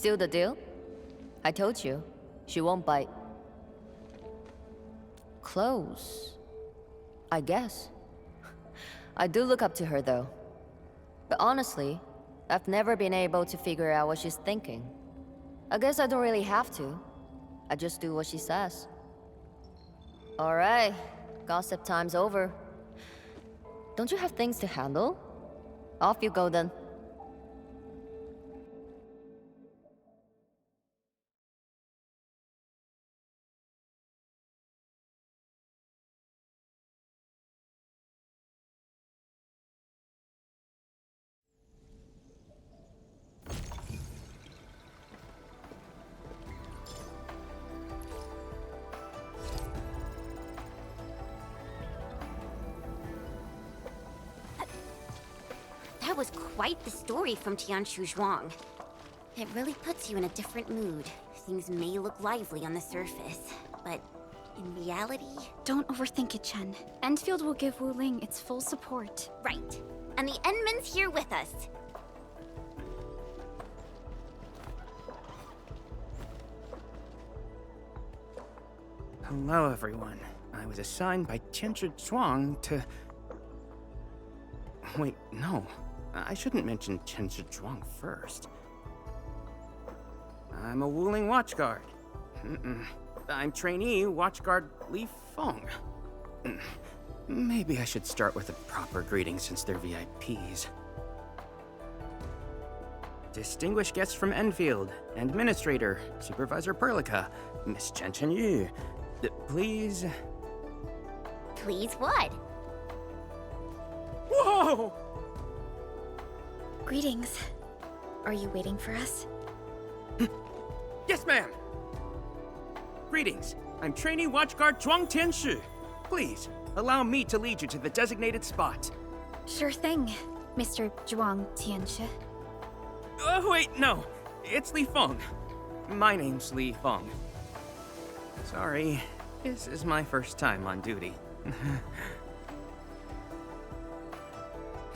Still the deal? I told you, she won't bite. Close, I guess. I do look up to her though. But honestly, I've never been able to figure out what she's thinking. I guess I don't really have to. I just do what she says. Alright, gossip time's over. Don't you have things to handle? Off you go then. That was quite the story from Tianshu Zhuang. It really puts you in a different mood. Things may look lively on the surface, but in reality... Don't overthink it, Chen. Endfield will give Wuling its full support. Right. And the Endmin's here with us. Hello, everyone. I was assigned by Tianshu Zhuang to... Wait, no. I shouldn't mention Tianshu Zhuang first. I'm a Wuling watchguard. I'm trainee watchguard Li Feng. Maybe I should start with a proper greeting since they're VIPs. Distinguished guests from Endfield, Administrator, Supervisor Perlica, Miss Chen Yu. Please... Please what? Whoa! Greetings. Are you waiting for us? Yes, ma'am! Greetings. I'm trainee watchguard Zhuang Tianshu. Please, allow me to lead you to the designated spot. Sure thing, Mr. Zhuang Tianshi. Oh, wait, no. It's Li Feng. My name's Li Feng. Sorry, this is my first time on duty.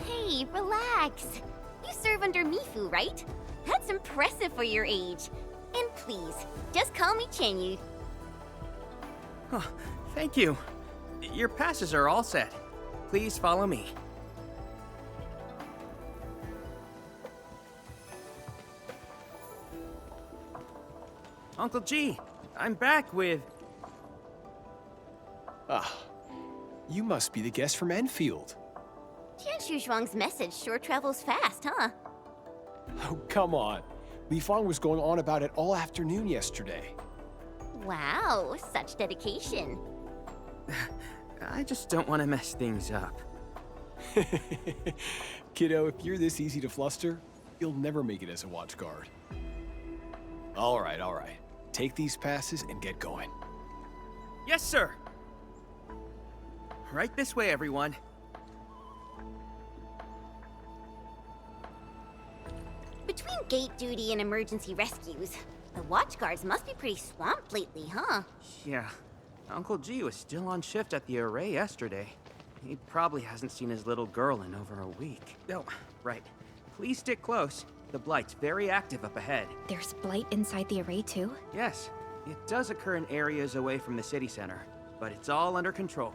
Hey, relax. You serve under Mifu, right? That's impressive for your age. And please, just call me Chenyu. Oh, thank you. Your passes are all set. Please follow me. Uncle G, I'm back with... Ah, you must be the guest from Endfield. Tianshu Zhuang's message sure travels fast, huh? Oh, come on. Li Feng was going on about it all afternoon yesterday. Wow, such dedication. I just don't want to mess things up. Kiddo, if you're this easy to fluster, you'll never make it as a watch guard. All right. Take these passes and get going. Yes, sir! Right this way, everyone. Between gate duty and emergency rescues, the watchguards must be pretty swamped lately, huh? Yeah. Uncle G was still on shift at the array yesterday. He probably hasn't seen his little girl in over a week. Oh, right. Please stick close. The Blight's very active up ahead. There's blight inside the array too? Yes, it does occur in areas away from the city center, but it's all under control.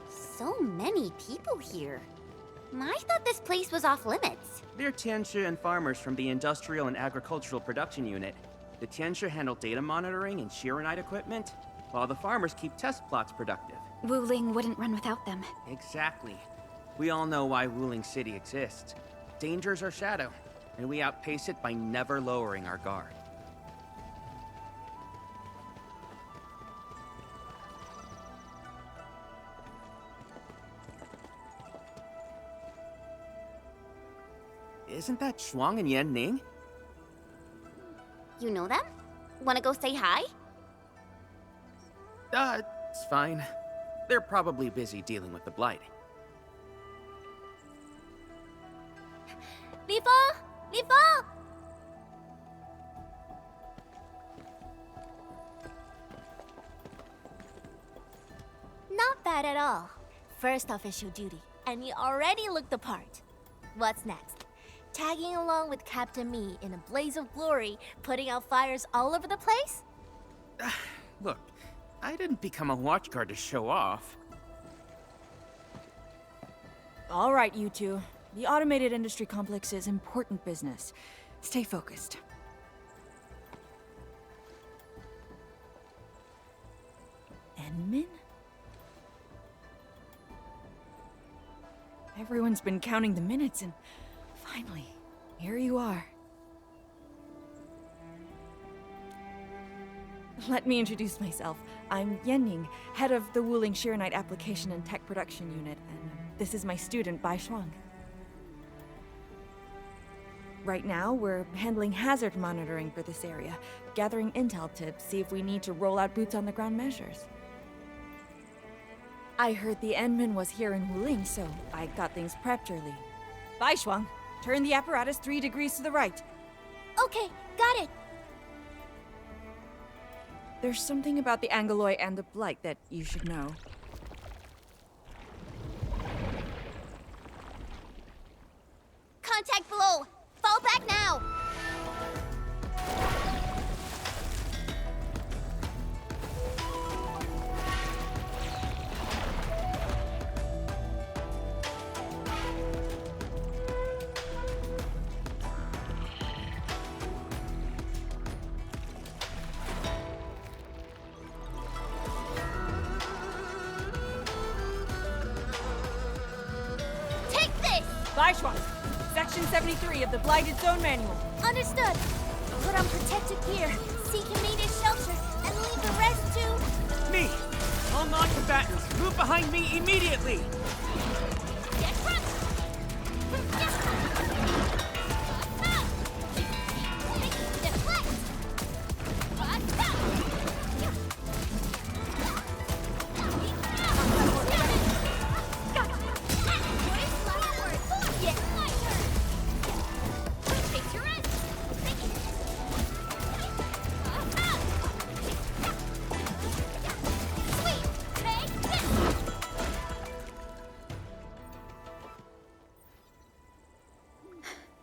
So many people here. I thought this place was off limits. They're Tianshu and farmers from the Industrial and Agricultural Production Unit. The Tianshu handle data monitoring and Shiranite equipment, while the farmers keep test plots productive. Wuling wouldn't run without them. Exactly. We all know why Wuling City exists. Dangers our shadow, and we outpace it by never lowering our guard. Isn't that Shuang and Yan Ning? You know them? Wanna go say hi? It's fine. They're probably busy dealing with the Blight. Li Feng! Li Feng! Not bad at all. First official duty, and you already look the part. What's next? tagging along with Captain Me in a blaze of glory, putting out fires all over the place? Look, I didn't become a watchguard to show off. All right, you two. The automated industry complex is important business. Stay focused. Endmin? Everyone's been counting the minutes, and finally, here you are. Let me introduce myself. I'm Yenning, head of the Wuling Sheeranite Application and Tech Production Unit, and this is my student, Bai Shuang. Right now, we're handling hazard monitoring for this area, gathering intel to see if we need to roll out boots-on-the-ground measures. I heard the Endmin was here in Wuling, so I got things prepped early. Bai Shuang, turn the apparatus 3 degrees to the right. Okay, got it. There's something about the Angeloi and the Blight that you should know. Contact below. Fall back now. Take this. Bai Shuang, Section 73 of the Blighted Zone Manual. Understood. Put on protective gear, seek immediate shelter, and leave the rest to... Me! All non-combatants, move behind me immediately! Get front! Deflect!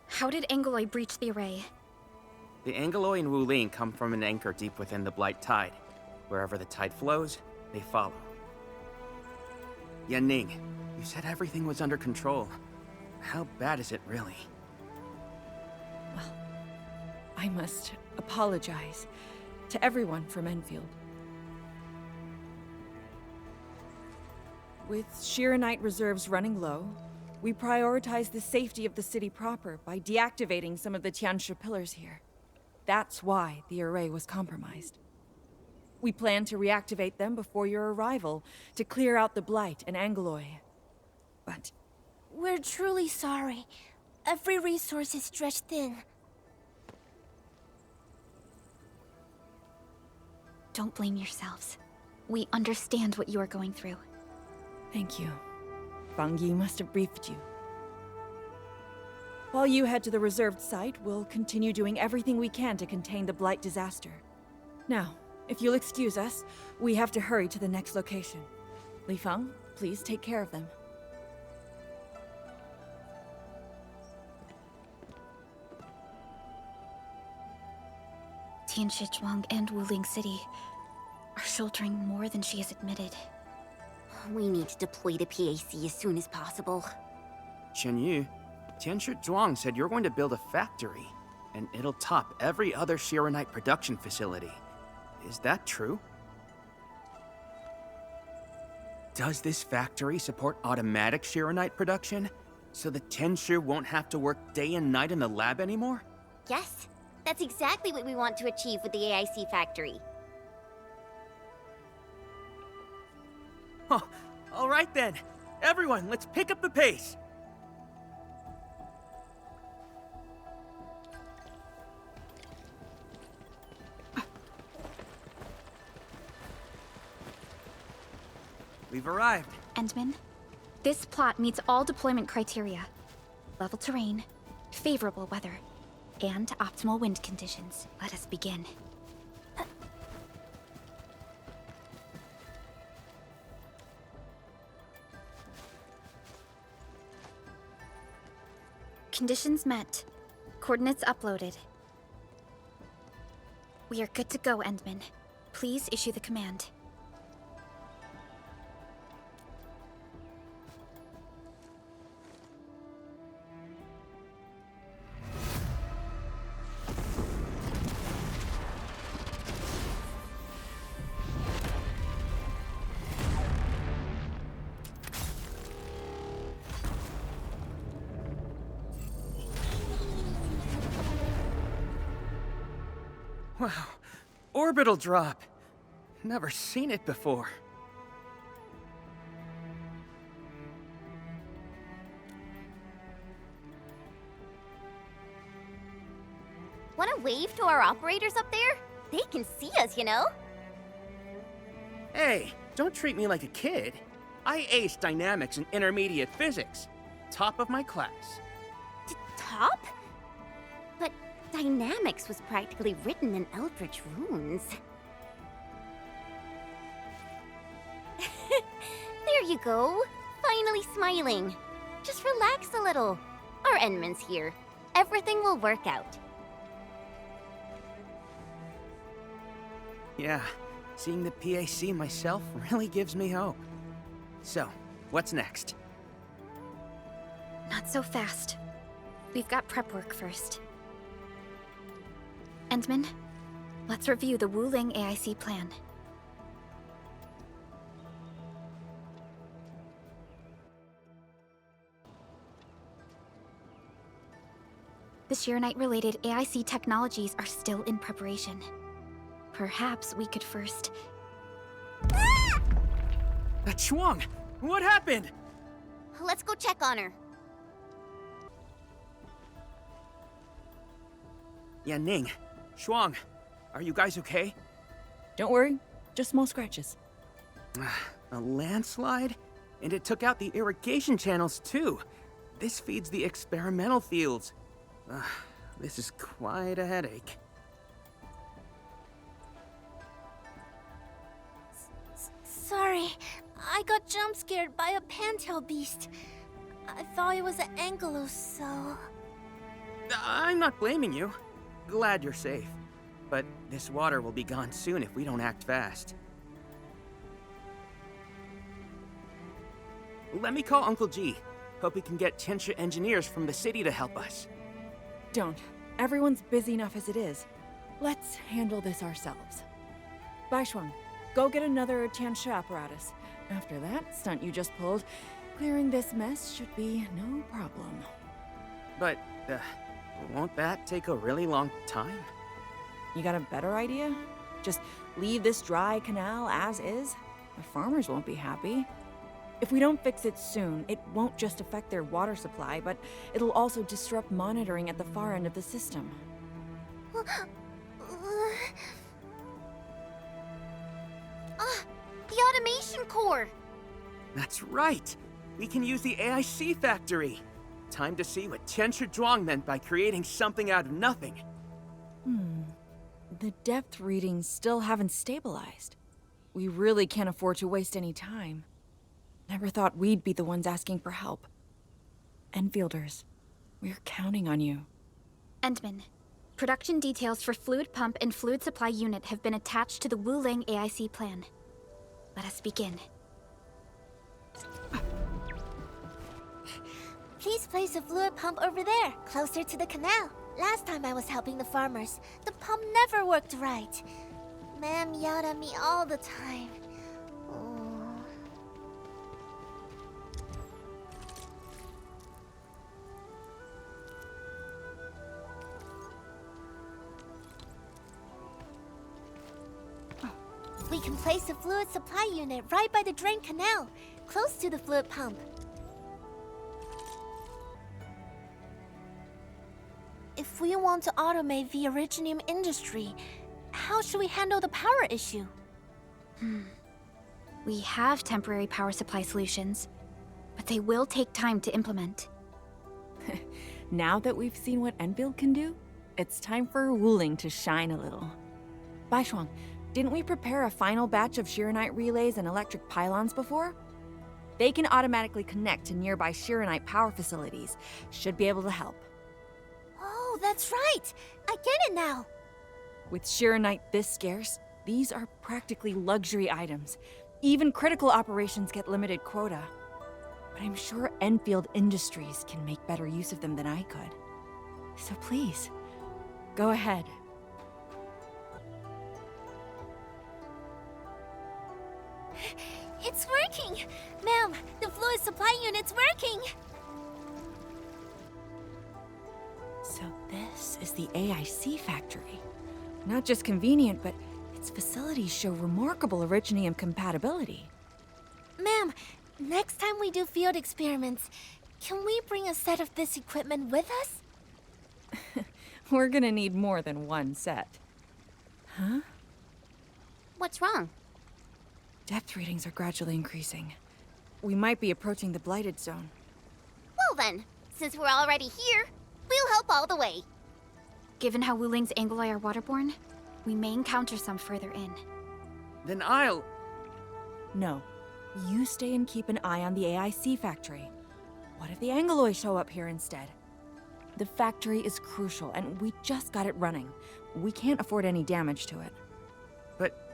How did Angeloi breach the array? The Angeloi and Wuling come from an anchor deep within the Blight Tide. Wherever the tide flows, they follow. Yanning, you said everything was under control. How bad is it really? I must apologize to everyone from Endfield. With Sheeranite reserves running low, we prioritize the safety of the city proper by deactivating some of the Tianshu pillars here. That's why the array was compromised. We plan to reactivate them before your arrival to clear out the Blight and Angeloi. But We're truly sorry. Every resource is stretched thin. Don't blame yourselves. We understand what you are going through. thank you. Fang Yi must have briefed you. While you head to the reserved site, we'll continue doing everything we can to contain the Blight disaster. Now, if you'll excuse us, we have to hurry to the next location. Li Feng, please take care of them. Tianshi Zhuang and Wuling City are sheltering more than she has admitted. We need to deploy the PAC as soon as possible. Chen Tianshu Zhuang said you're going to build a factory, and it'll top every other Sheeranite production facility. Is that true? Does this factory support automatic Sheeranite production? So the Tianshu won't have to work day and night in the lab anymore? Yes, that's exactly what we want to achieve with the AIC factory. Huh. All right then. Everyone, let's pick up the pace. We've arrived. Endmin, this plot meets all deployment criteria. Level terrain, favorable weather, and optimal wind conditions. Let us begin. Conditions met. Coordinates uploaded. We are good to go, Endmin. Please issue the command. Wow, orbital drop. Never seen it before. Wanna wave to our operators up there? They can see us, you know? Hey, don't treat me like a kid. I aced dynamics and intermediate physics. Top of my class. Top? But dynamics was practically written in Eldritch runes. There you go. Finally smiling. Just relax a little. Our Endmin's here. Everything will work out. Yeah, seeing the PAC myself really gives me hope. So, what's next? Not so fast. We've got prep work first. Endmin, let's review the Wuling AIC plan. The Shirenite-related AIC technologies are still in preparation. Perhaps we could first... That Shuang! What happened? Let's go check on her. Yeah, Ning. Shuang, are you guys okay? Don't worry, just small scratches. A landslide? And it took out the irrigation channels, too. This feeds the experimental fields. This is quite a headache. Sorry, I got jump scared by a pantail beast. I thought it was an ankylos, so... I'm not blaming you. Glad you're safe. But this water will be gone soon if we don't act fast. Let me call Uncle G. Hope we can get Tianxia engineers from the city to help us. Don't. Everyone's busy enough as it is. Let's handle this ourselves. Baishuang, go get another Tianxia apparatus. After that stunt you just pulled, clearing this mess should be no problem. But, won't that take a really long time? You got a better idea? Just leave this dry canal as is? The farmers won't be happy. If we don't fix it soon, it won't just affect their water supply, but it'll also disrupt monitoring at the far end of the system. The automation core! That's right! We can use the AIC factory! Time to see what Tianxia Zhuang meant by creating something out of nothing. The depth readings still haven't stabilized. We really can't afford to waste any time. Never thought we'd be the ones asking for help. Enfielders, we're counting on you. Endmin, production details for fluid pump and fluid supply unit have been attached to the Wuling AIC plan. Let us begin. Please place a fluid pump over there, closer to the canal. Last time I was helping the farmers, the pump never worked right. Ma'am yelled at me all the time. Oh. We can place a fluid supply unit right by the drain canal, close to the fluid pump. If we want to automate the originium industry, how should we handle the power issue? We have temporary power supply solutions, but they will take time to implement. Now that we've seen what Endfield can do, it's time for Wuling to shine a little. Baishuang, didn't we prepare a final batch of Shirenite relays and electric pylons before? They can automatically connect to nearby Shirenite power facilities. Should be able to help. Oh, Oh, that's right! I get it now! With Shiranite this scarce, these are practically luxury items. Even critical operations get limited quota. But I'm sure Endfield Industries can make better use of them than I could. So please, go ahead. It's working! Ma'am, the fluid supply unit's working! So this is the AIC factory. Not just convenient, but its facilities show remarkable originium compatibility. Ma'am, next time we do field experiments, can we bring a set of this equipment with us? We're gonna need more than one set. Huh? What's wrong? Depth readings are gradually increasing. We might be approaching the blighted zone. Well then, since we're already here, we'll help all the way. Given how Wuling's Angoloi are waterborne, we may encounter some further in. Then I'll... No. You stay and keep an eye on the AIC factory. What if the Angoloi show up here instead? The factory is crucial, and we just got it running. We can't afford any damage to it. But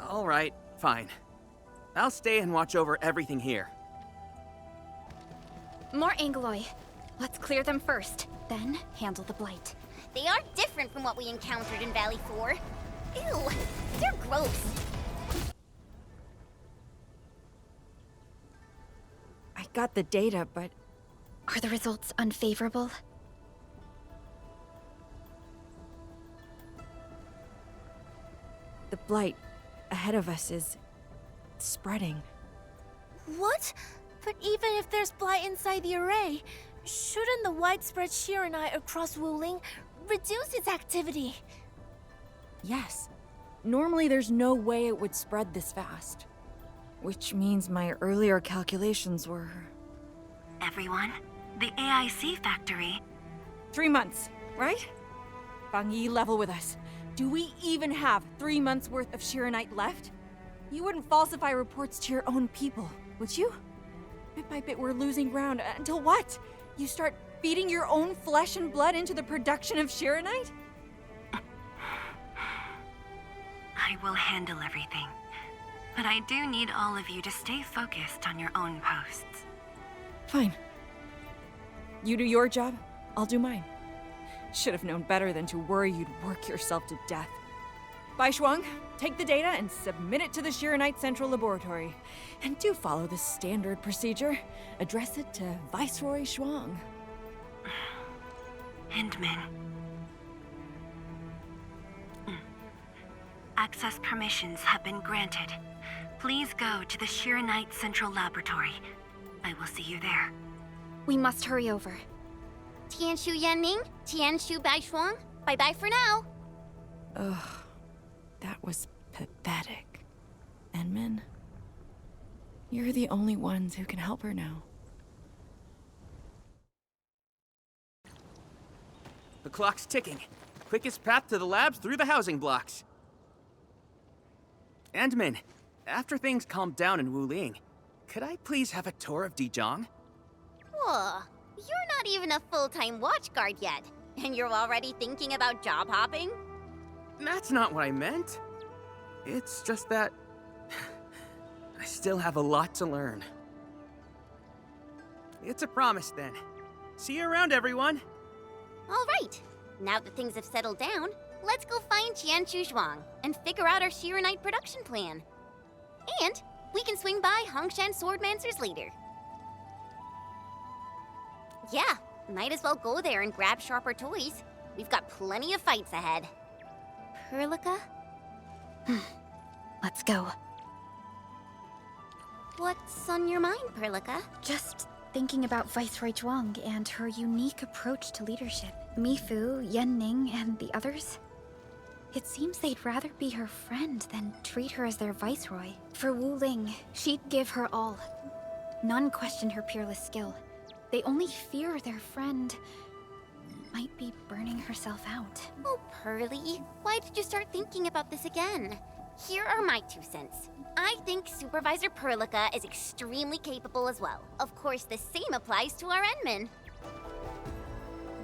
all right, fine. I'll stay and watch over everything here. More Angoloi. Let's clear them first, then handle the blight. They are different from what we encountered in Valley 4. Ew, they're gross. I got the data, but Are the results unfavorable? the blight ahead of us is spreading. What? But even if there's blight inside the array, shouldn't the widespread Shiranite across Wuling reduce its activity? Yes. Normally there's no way it would spread this fast. Which means my earlier calculations were... Everyone, the AIC factory. 3 months, right? Bang Yi, level with us. Do we even have 3 months worth of Shiranite left? You wouldn't falsify reports to your own people, would you? Bit by bit we're losing ground, until what? You start feeding your own flesh and blood into the production of Shiranite? I will handle everything. But I do need all of you to stay focused on your own posts. Fine. You do your job, I'll do mine. Should have known better than to worry you'd work yourself to death. Bai Shuang, take the data and submit it to the Shiranite Central Laboratory. And do follow the standard procedure. Address it to Viceroy Shuang. Endmin. Access permissions have been granted. Please go to the Shiranite Central Laboratory. I will see you there. We must hurry over. Tianshu Yanning, Tianshu Baishuang, bye-bye for now. Ugh, that was pathetic. Endmin, you're the only ones who can help her now. The clock's ticking. Quickest path to the labs through the housing blocks. Endmin, after things calm down in Wuling, could I please have a tour of Dijiang? Whoa, you're not even a full-time watch guard yet, and you're already thinking about job hopping? That's not what I meant. It's just that... I still have a lot to learn. It's a promise, then. See you around, everyone! All right, now that things have settled down, let's go find Tianshu Zhuang and figure out our Shiranite production plan. And we can swing by Hongshan Swordmancers later. Yeah, might as well go there and grab sharper toys. We've got plenty of fights ahead. Perlica? Let's go. What's on your mind, Perlica? Just thinking about Viceroy Zhuang and her unique approach to leadership. Mifu, Yanning, and the others. It seems they'd rather be her friend than treat her as their viceroy. For Wuling, she'd give her all. None questioned her peerless skill. They only fear their friend might be burning herself out. Oh, Pearly, why did you start thinking about this again? Here are my 2 cents. I think Supervisor Perlica is extremely capable as well. Of course, the same applies to our Endmin.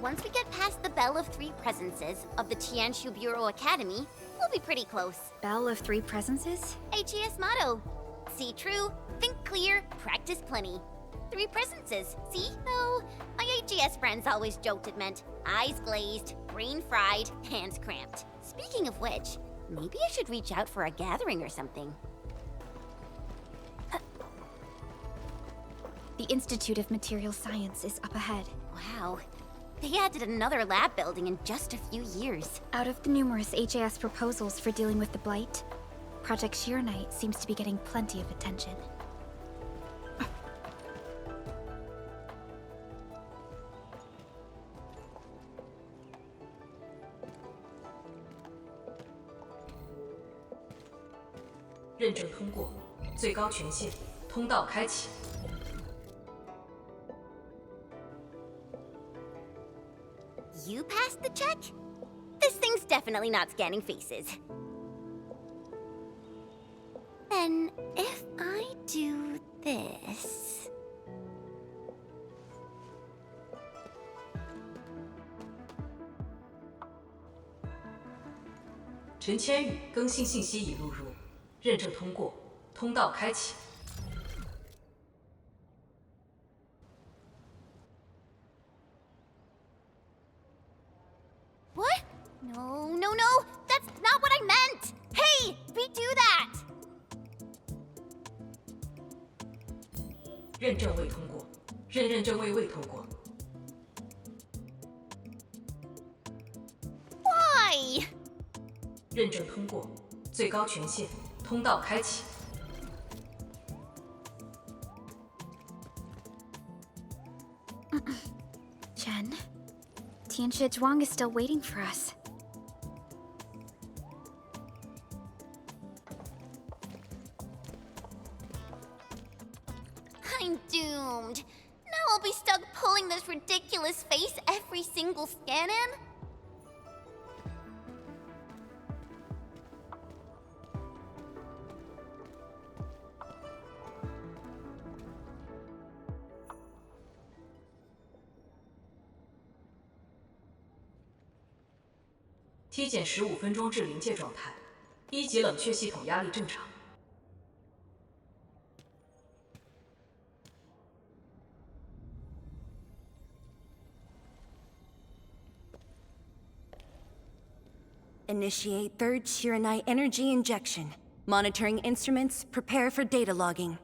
Once we get past the Bell of Three Presences of the Tianshu Bureau Academy, we'll be pretty close. Bell of Three Presences? AGS motto. See true, think clear, practice plenty. Three presences, see? Though, my AGS friends always joked it meant eyes glazed, brain fried, hands cramped. Speaking of which, maybe I should reach out for a gathering or something. The Institute of Material Science is up ahead. Wow. They added another lab building in just a few years. Out of the numerous HAS proposals for dealing with the Blight, Project Sheer-Knight seems to be getting plenty of attention. You passed the check? This thing's definitely not scanning faces. Then, if I do this... What? No, no, no! That's not what I meant! Hey! Redo that! Why? Chen, Tianxia Zhuang is still waiting for us. I'm doomed. Now I'll be stuck pulling this ridiculous face every single scan-in? Initiate third Shiranite energy injection. Monitoring instruments, prepare for data logging.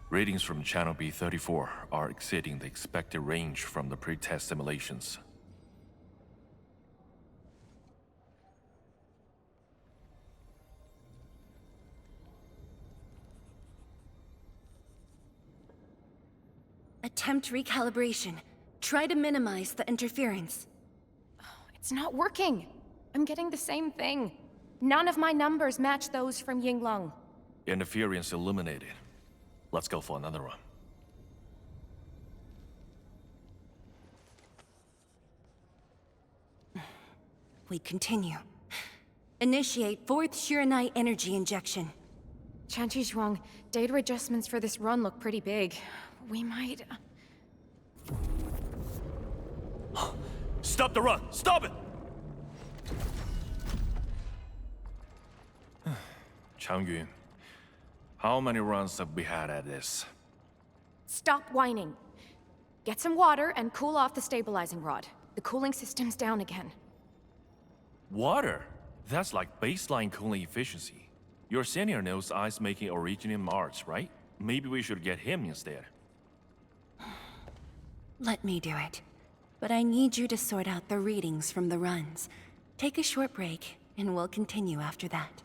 Readings from Channel B34 are exceeding the expected range from the pre-test simulations. Attempt recalibration. Try to minimize the interference. It's not working. I'm getting the same thing. None of my numbers match those from Yinglong. Interference eliminated. Let's go for another run. We continue. Initiate fourth Shiranite energy injection. Tianxia Zhuang, data adjustments for this run look pretty big. We might... Stop the run! Stop it! Changyun, how many runs have we had at this? Stop whining. Get some water and cool off the stabilizing rod. The cooling system's down again. Water? That's like baseline cooling efficiency. Your senior knows ice-making origin in Mars, right? Maybe we should get him instead. Let me do it. But I need you to sort out the readings from the runs. Take a short break, and we'll continue after that.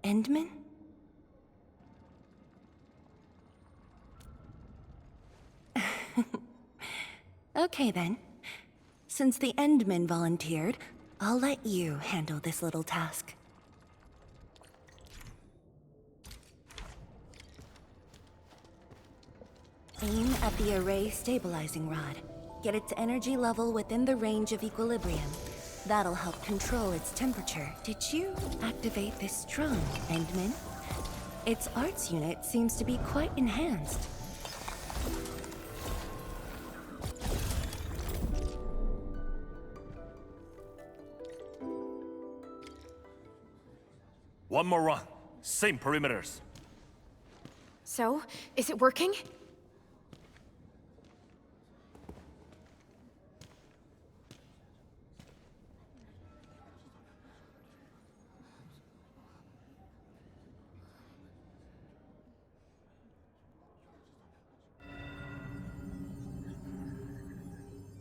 Endmin? Okay then. Since the Endmin volunteered, I'll let you handle this little task. Aim at the array stabilizing rod. get its energy level within the range of equilibrium. That'll help control its temperature. Did you activate this drone, Endmin? Its arts unit seems to be quite enhanced. One more run. Same perimeters. So, is it working?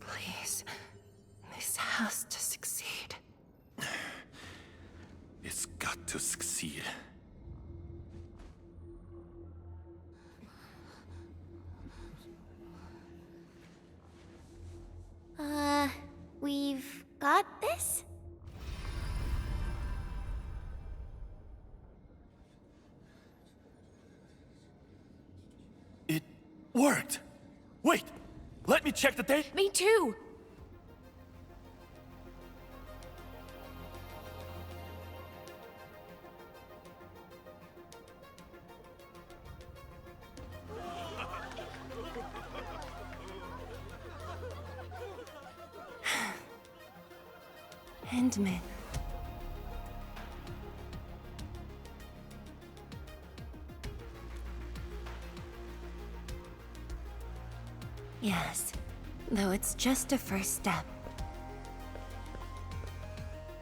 Please, this has to succeed. It's got to succeed. We've got this? It worked! Wait! Let me check the data! Me too! Endmin. Yes, though it's just a first step.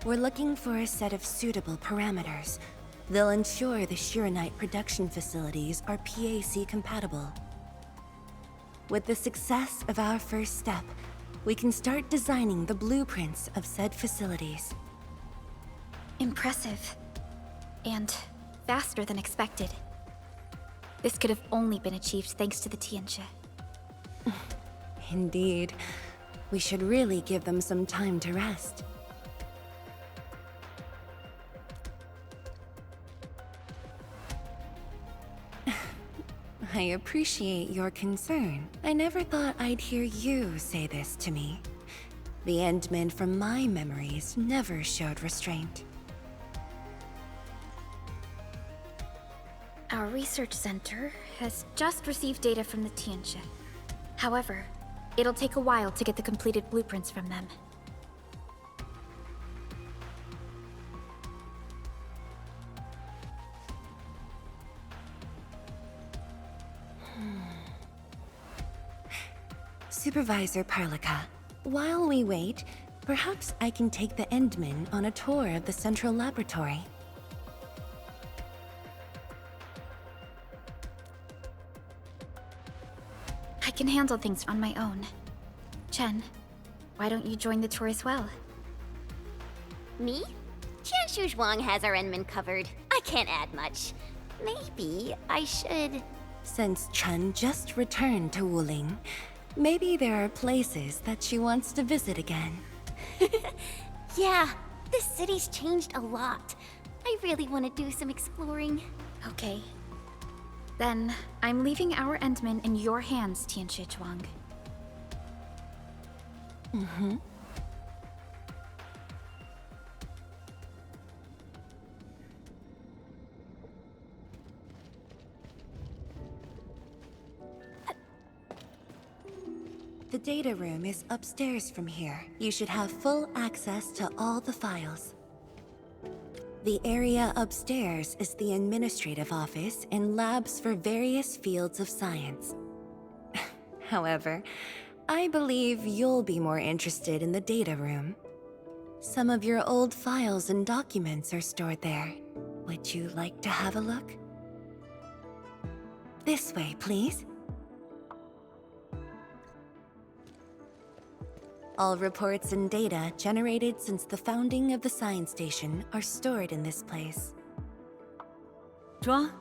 We're looking for a set of suitable parameters. They'll ensure the Shiranite production facilities are PAC compatible. With the success of our first step, we can start designing the blueprints of said facilities. Impressive. And faster than expected. This could have only been achieved thanks to the Tianxia. Indeed. We should really give them some time to rest. I appreciate your concern. I never thought I'd hear you say this to me. The Endmen from my memories never showed restraint. Our research center has just received data from the Tianxia. However, it'll take a while to get the completed blueprints from them. Supervisor Parlica, while we wait, perhaps I can take the Endmin on a tour of the central laboratory. I can handle things on my own. Chen, why don't you join the tour as well? Me? Qianshu Zhuang has our Endmin covered. I can't add much. Maybe I should... Since Chen just returned to Wuling, maybe there are places that she wants to visit again. Yeah, this city's changed a lot. I really want to do some exploring. Okay. Then, I'm leaving our Endmin in your hands, Tianxia Zhuang. Mm-hmm. The data room is upstairs from here. You should have full access to all the files. The area upstairs is the administrative office and labs for various fields of science. However, I believe you'll be more interested in the data room. Some of your old files and documents are stored there. Would you like to have a look? This way, please. All reports and data generated since the founding of the science station are stored in this place. Zhuang,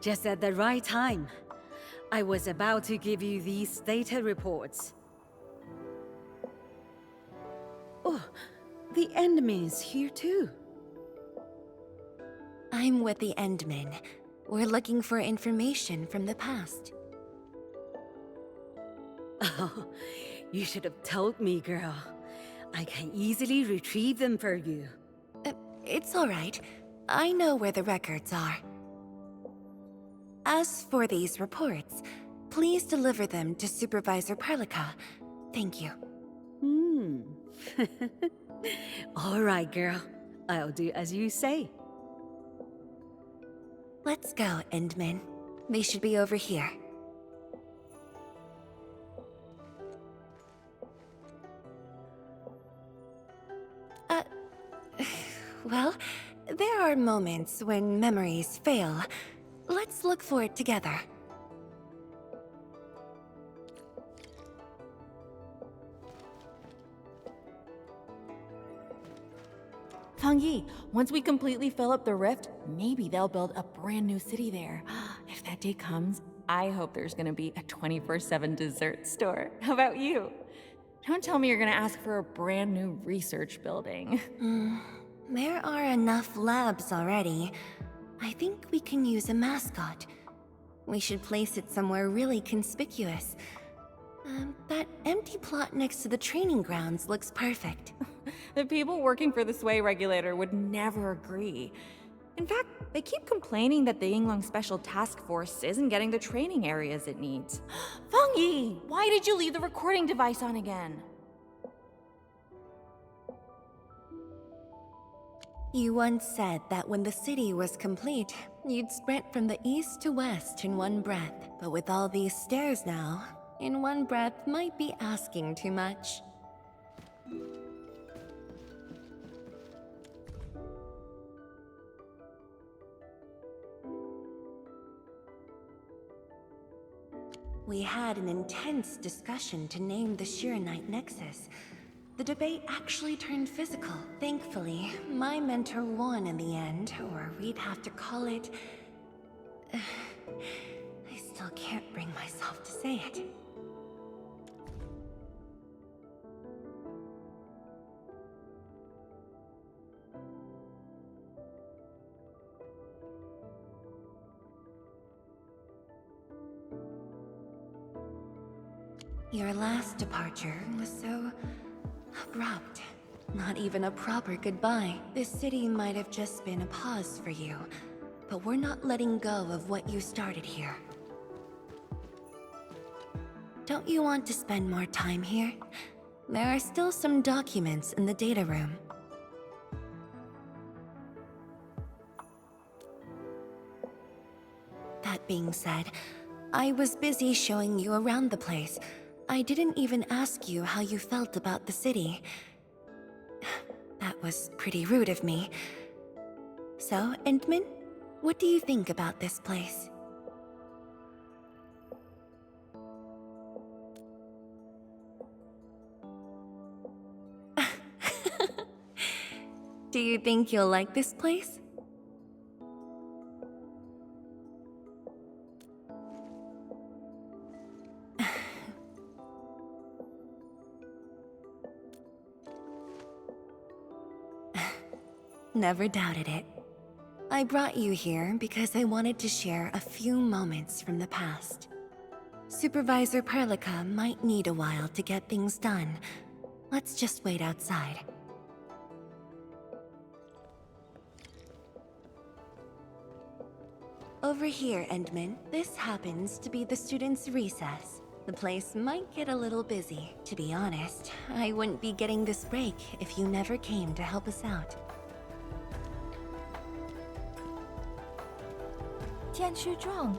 just at the right time. I was about to give you these data reports. Oh, the Endmin's here too. I'm with the Endmin. We're looking for information from the past. Oh, You should have told me, girl. I can easily retrieve them for you. It's all right. I know where the records are. As for these reports, please deliver them to Supervisor Perlica. Thank you. All right, girl. I'll do as you say. Let's go, Endmin. They should be over here. Well, there are moments when memories fail. Let's look for it together. Fang Yi, once we completely fill up the rift, maybe they'll build a brand new city there. If that day comes, I hope there's gonna be a 24/7 dessert store. How about you? Don't tell me you're gonna ask for a brand new research building. There are enough labs already. I think we can use a mascot. We should place it somewhere really conspicuous. That empty plot next to the training grounds looks perfect. The people working for the Sway Regulator would never agree. In fact, they keep complaining that the Yinglong Special Task Force isn't getting the training areas it needs. Fang Yi, why did you leave the recording device on again? You once said that when the city was complete, you'd sprint from the east to west in one breath. But with all these stairs now, in one breath might be asking too much. We had an intense discussion to name the Shiranite Nexus. The debate actually turned physical. Thankfully, my mentor won in the end, or we'd have to call it... I still can't bring myself to say it. Your last departure was so abrupt. Not even a proper goodbye. This city might have just been a pause for you, but we're not letting go of what you started here. Don't you want to spend more time here? There are still some documents in the data room. That being said, I was busy showing you around the place. I didn't even ask you how you felt about the city. That was pretty rude of me. So, Endmin, what do you think about this place? Do you think you'll like this place? Never doubted it. I brought you here because I wanted to share a few moments from the past. Supervisor Perlica might need a while to get things done. Let's just wait outside. Over here, Endmin. This happens to be the students' recess. The place might get a little busy. To be honest, I wouldn't be getting this break if you never came to help us out. Tianshu Zhuang,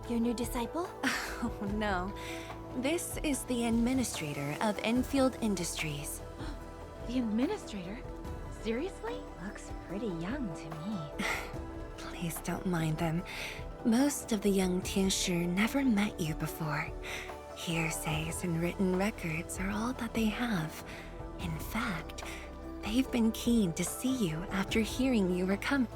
your new disciple? Oh no. This is the administrator of Endfield Industries. The administrator? Seriously? Looks pretty young to me. Please don't mind them. Most of the young Tianshu never met you before. Hearsays and written records are all that they have. In fact, they've been keen to see you after hearing you were coming.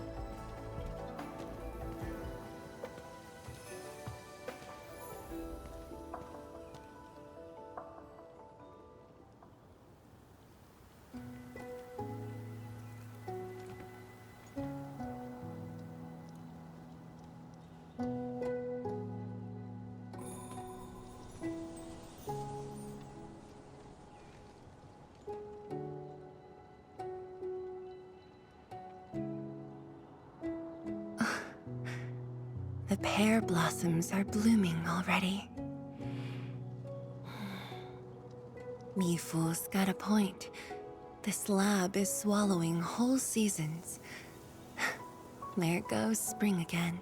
The pear blossoms are blooming already. Mifu's got a point. This lab is swallowing whole seasons. There goes spring again.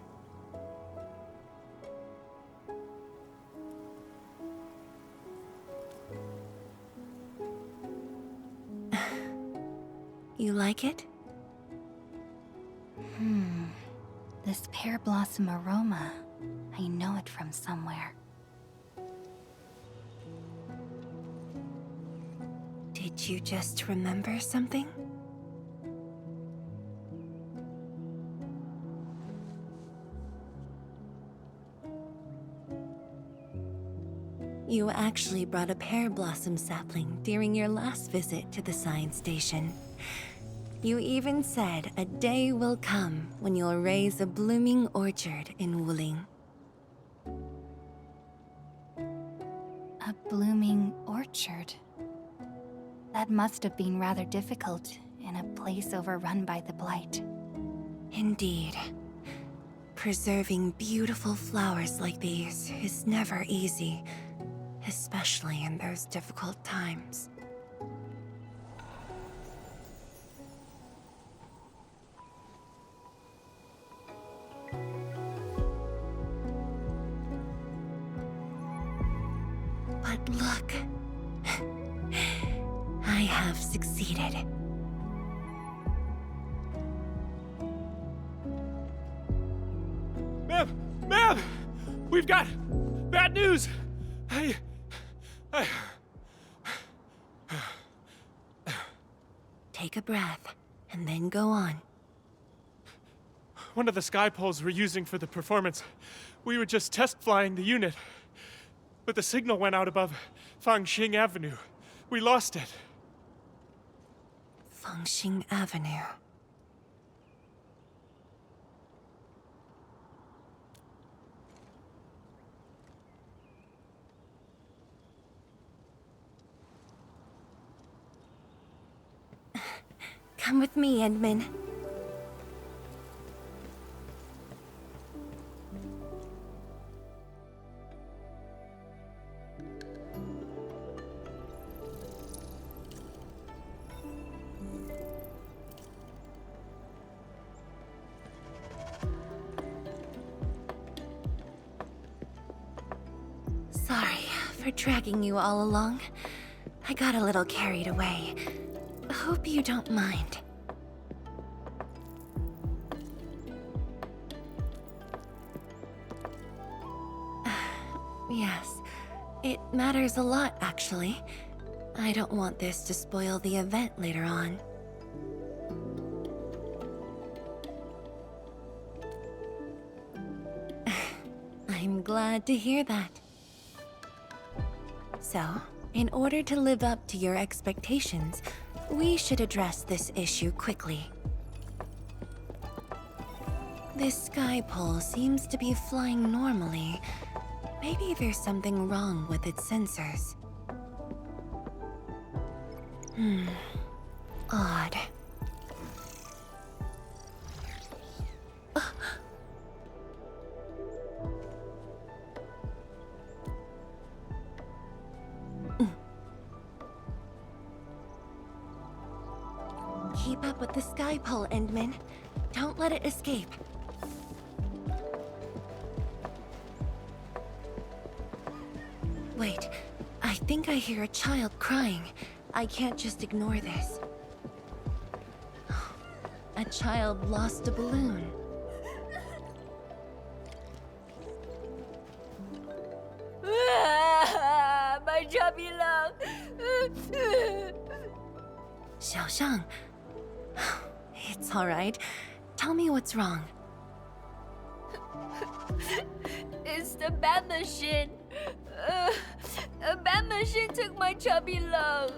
You like it? This pear blossom aroma. I know it from somewhere. Did you just remember something? You actually brought a pear blossom sapling during your last visit to the science station. You even said a day will come when you'll raise a blooming orchard in Wuling. A blooming orchard. That must have been rather difficult in a place overrun by the Blight. Indeed. Preserving beautiful flowers like these is never easy, especially in those difficult times. But look, I have succeeded. Ma'am! We've got bad news! Take a breath, and then go on. One of the sky poles we're using for the performance, we were just test flying the unit. But the signal went out above Fangxing Avenue. We lost it. Fangxing Avenue. Come with me, Endmin. Sorry for dragging you all along. I got a little carried away. Hope you don't mind. Yes, it matters a lot, actually. I don't want this to spoil the event later on. I'm glad to hear that. So, in order to live up to your expectations, we should address this issue quickly. This sky pole seems to be flying normally. Maybe there's something wrong with its sensors. Odd. Keep up with the sky pole, Endmin. Don't let it escape. Wait, I think I hear a child crying. I can't just ignore this. A child lost a balloon. My chubby love. Xiaoxiang. It's all right. Tell me what's wrong. It's the bat machine. A bat machine took my chubby love.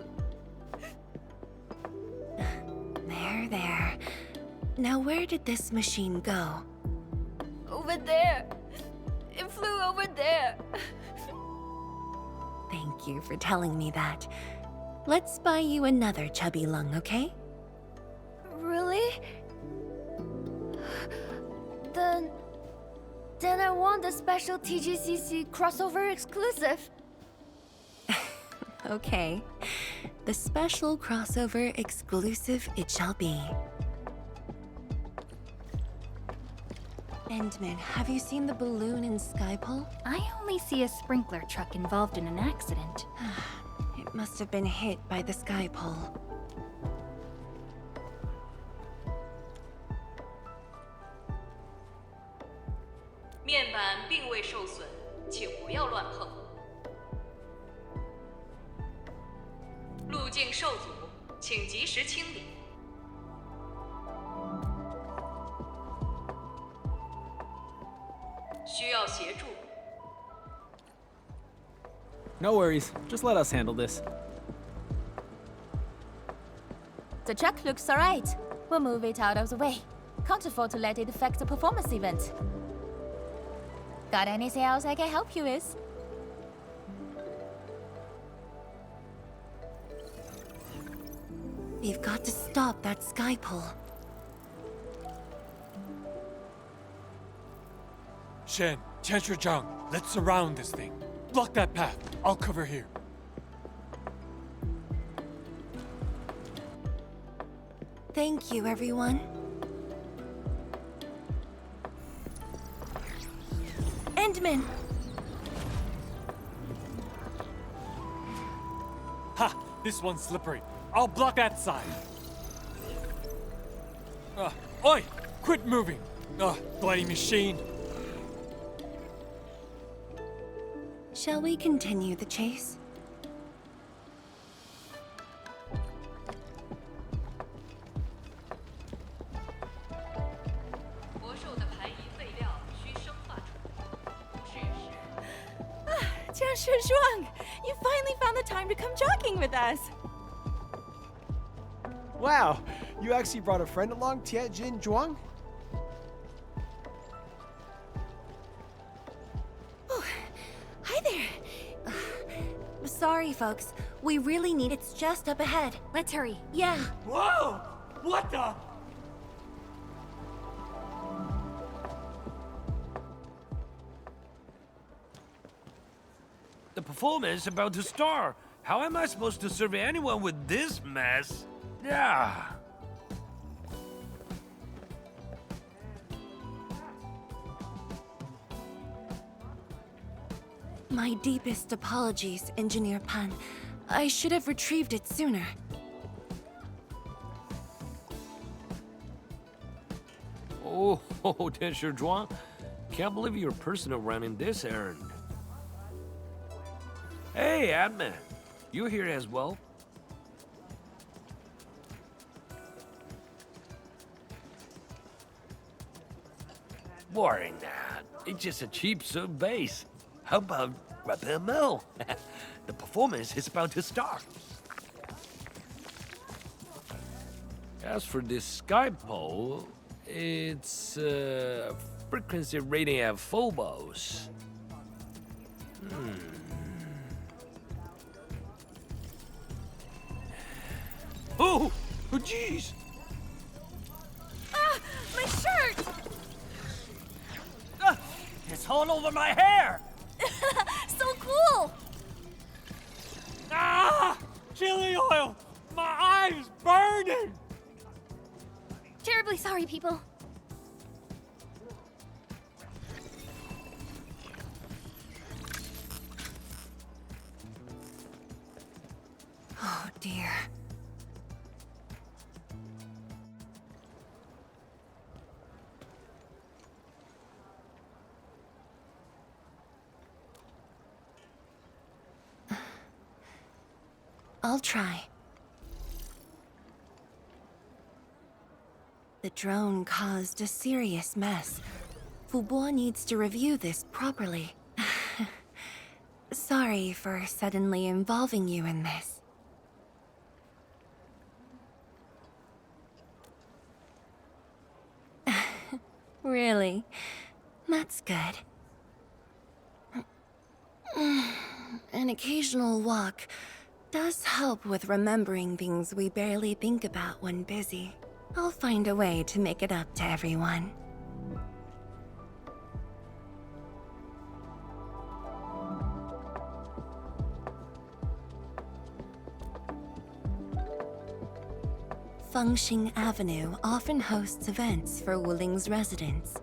There. Now where did this machine go? Over there. It flew over there. Thank you for telling me that. Let's buy you another chubby lung, okay? Really? Then Then I want the special TGCC crossover exclusive. Okay. The special crossover exclusive it shall be. Endmin, have you seen the balloon in Skypole? I only see a sprinkler truck involved in an accident. It must have been hit by the Skypole. 面板并未受损，请不要乱碰。路径受阻，请及时清理。需要协助。 No worries. Just let us handle this. The truck looks alright. We'll move it out of the way. Can't afford to let it affect the performance event. Got anything else I can help you with? We've got to stop that Skypole. Shen, Tianshi, let's surround this thing. Block that path. I'll cover here. Thank you, everyone. Endmin! Ha! This one's slippery. I'll block that side. Oi! Quit moving! Bloody machine! Shall we continue the chase? Zhuang, you finally found the time to come jogging with us. Wow, you actually brought a friend along, Tianjin Zhuang? Oh, hi there. Sorry, folks. We really need it's just up ahead. Let's hurry. Yeah. Whoa! What the? The performance is about to start. How am I supposed to serve anyone with this mess? Yeah. My deepest apologies, Engineer Pan. I should have retrieved it sooner. Oh, Tianshi Zhuang. Can't believe you're personal running this errand. Hey, Endmin. You here as well? Boring that. It's just a cheap soup base. How about Rapid Mill? The performance is about to start. As for this Skypole, it's frequency rating at Phobos. Oh, jeez! Ah, my shirt! It's all over my hair! So cool! Ah! Chili oil! My eye's burning! Terribly sorry, people. Oh, dear. I'll try. The drone caused a serious mess. Fubo needs to review this properly. Sorry for suddenly involving you in this. Really? That's good. An occasional walk does help with remembering things we barely think about when busy. I'll find a way to make it up to everyone. Fengxing Avenue often hosts events for Wuling's residents.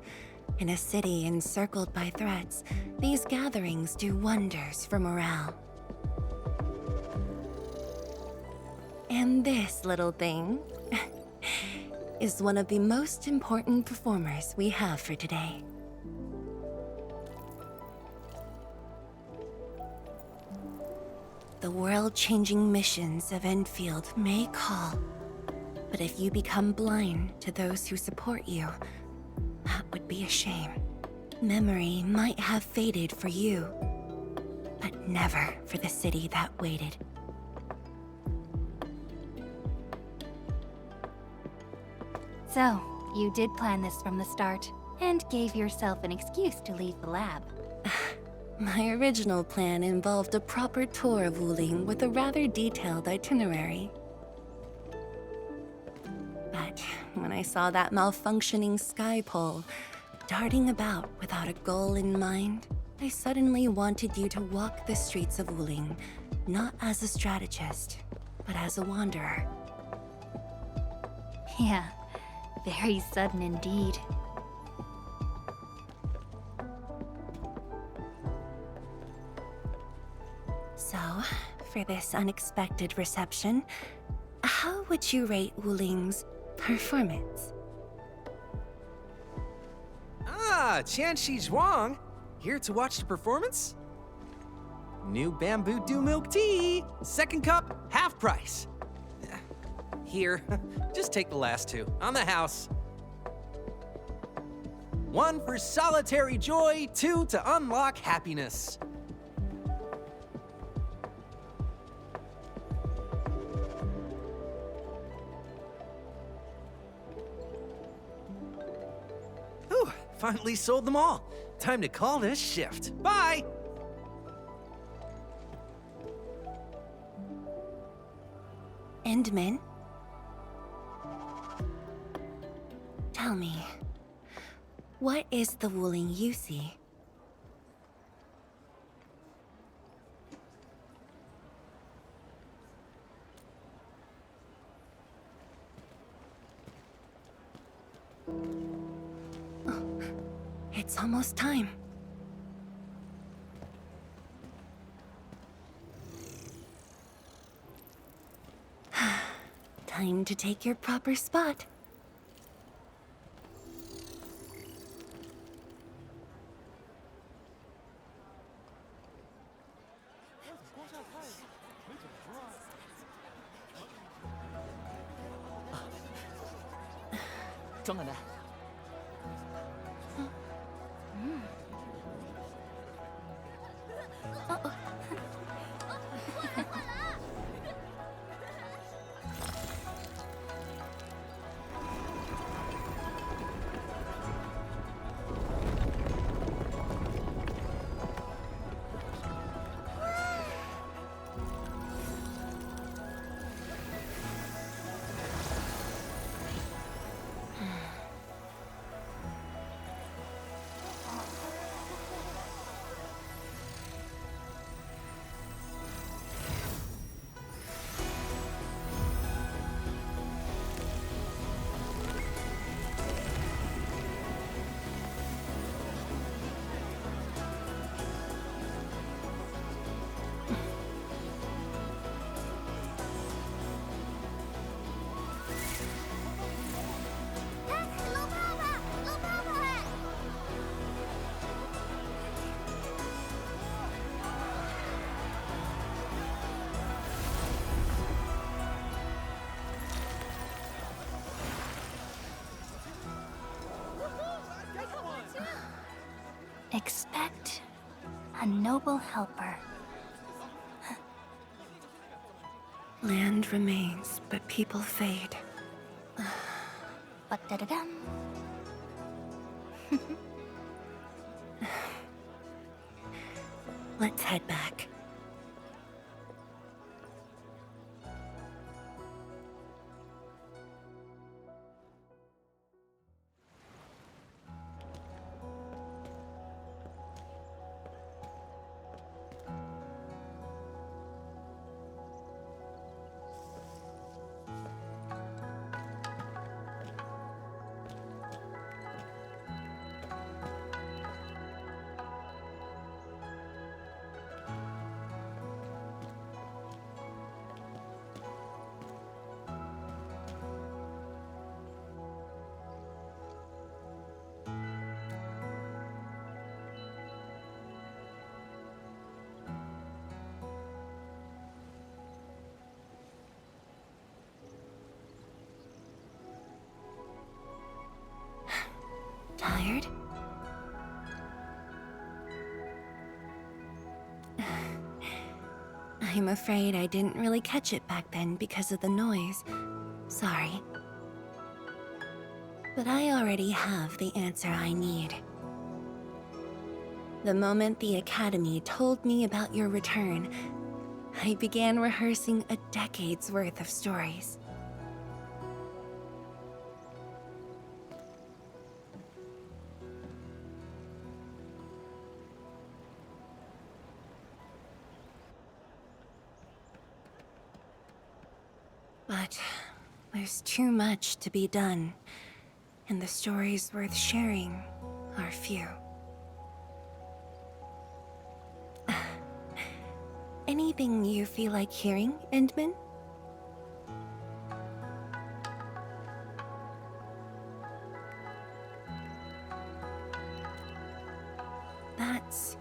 In a city encircled by threats, these gatherings do wonders for morale. And this little thing is one of the most important performers we have for today. The world-changing missions of Endfield may call, but if you become blind to those who support you, that would be a shame. Memory might have faded for you, but never for the city that waited. So, you did plan this from the start, and gave yourself an excuse to leave the lab. My original plan involved a proper tour of Wuling with a rather detailed itinerary. But when I saw that malfunctioning sky pole darting about without a goal in mind, I suddenly wanted you to walk the streets of Wuling, not as a strategist, but as a wanderer. Yeah, very sudden indeed. So, for this unexpected reception, how would you rate Wuling's performance? Ah, Qianxi Zhuang! Here to watch the performance? New bamboo dew milk tea! Second cup, half price. Here, just take the last two, on the house. One for solitary joy, two to unlock happiness. Whew, finally sold them all. Time to call this shift. Bye! Endmin? Tell me, what is the Wuling you see? Oh, it's almost time. Time to take your proper spot. Expect a noble helper. Land remains, but people fade. Ba-da-da-dum. Let's head back. I'm afraid I didn't really catch it back then because of the noise. Sorry. But I already have the answer I need. The moment the Academy told me about your return, I began rehearsing a decade's worth of stories. But there's too much to be done, and the stories worth sharing are few. Anything you feel like hearing, Endmin? That's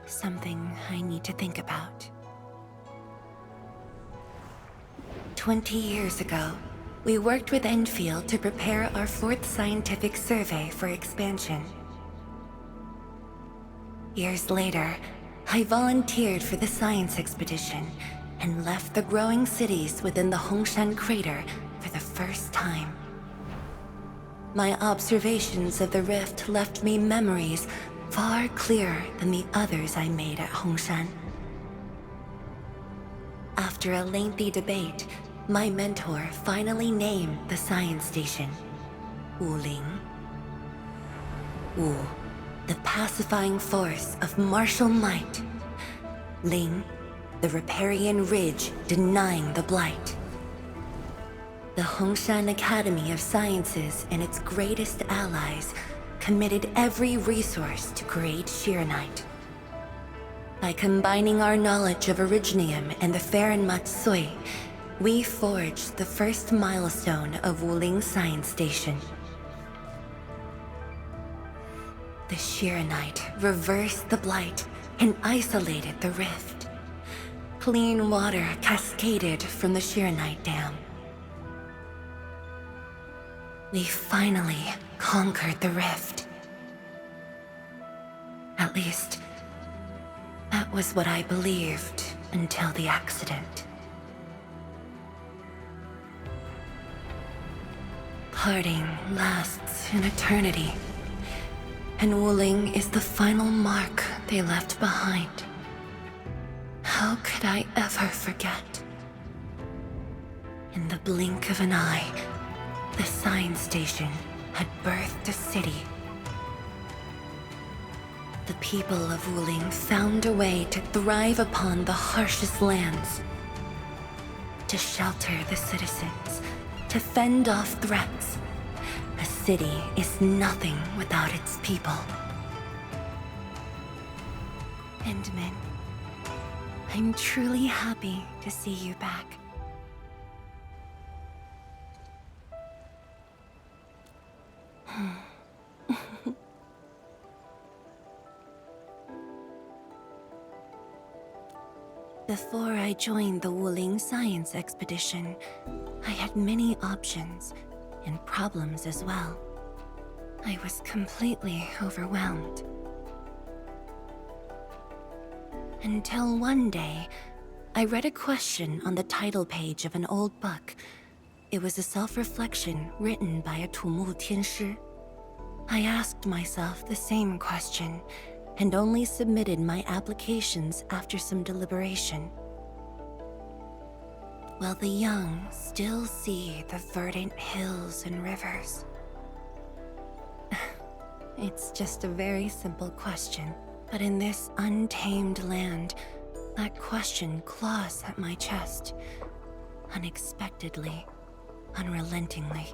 something I need to think about. 20 years ago, we worked with Endfield to prepare our 4th scientific survey for expansion. Years later, I volunteered for the science expedition and left the growing cities within the Hongshan crater for the first time. My observations of the rift left me memories far clearer than the others I made at Hongshan. After a lengthy debate, my mentor finally named the science station Wuling. Wu, the pacifying force of martial might. Ling, the riparian ridge denying the blight. The Hongshan Academy of Sciences and its greatest allies committed every resource to create Shiranite. By combining our knowledge of Originium and the Farron Matsui, we forged the first milestone of Wuling Science Station. The Shiranite reversed the blight and isolated the rift. Clean water cascaded from the Shiranite Dam. We finally conquered the rift. At least, that was what I believed until the accident. Parting lasts an eternity, and Wuling is the final mark they left behind. How could I ever forget? In the blink of an eye, the science station had birthed a city. The people of Wuling found a way to thrive upon the harshest lands, to shelter the citizens, to fend off threats. A city is nothing without its people. Endmin, I'm truly happy to see you back. Before I joined the Wuling Science Expedition, I had many options and problems as well. I was completely overwhelmed. Until one day, I read a question on the title page of an old book. It was a self-reflection written by a Tumu Tianshi. I asked myself the same question, and only submitted my applications after some deliberation. While the young still see the verdant hills and rivers. It's just a very simple question, but in this untamed land, that question claws at my chest, unexpectedly, unrelentingly.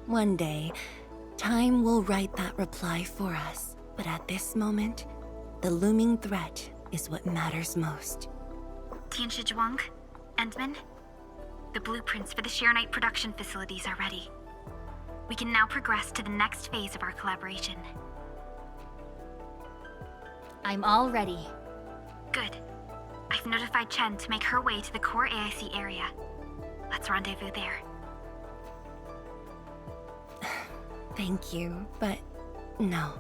One day, time will write that reply for us. But at this moment, the looming threat is what matters most. Tianshi Zhuang, Endmin, the blueprints for the Shiranite production facilities are ready. We can now progress to the next phase of our collaboration. I'm all ready. Good. I've notified Chen to make her way to the core AIC area. Let's rendezvous there. Thank you, but No.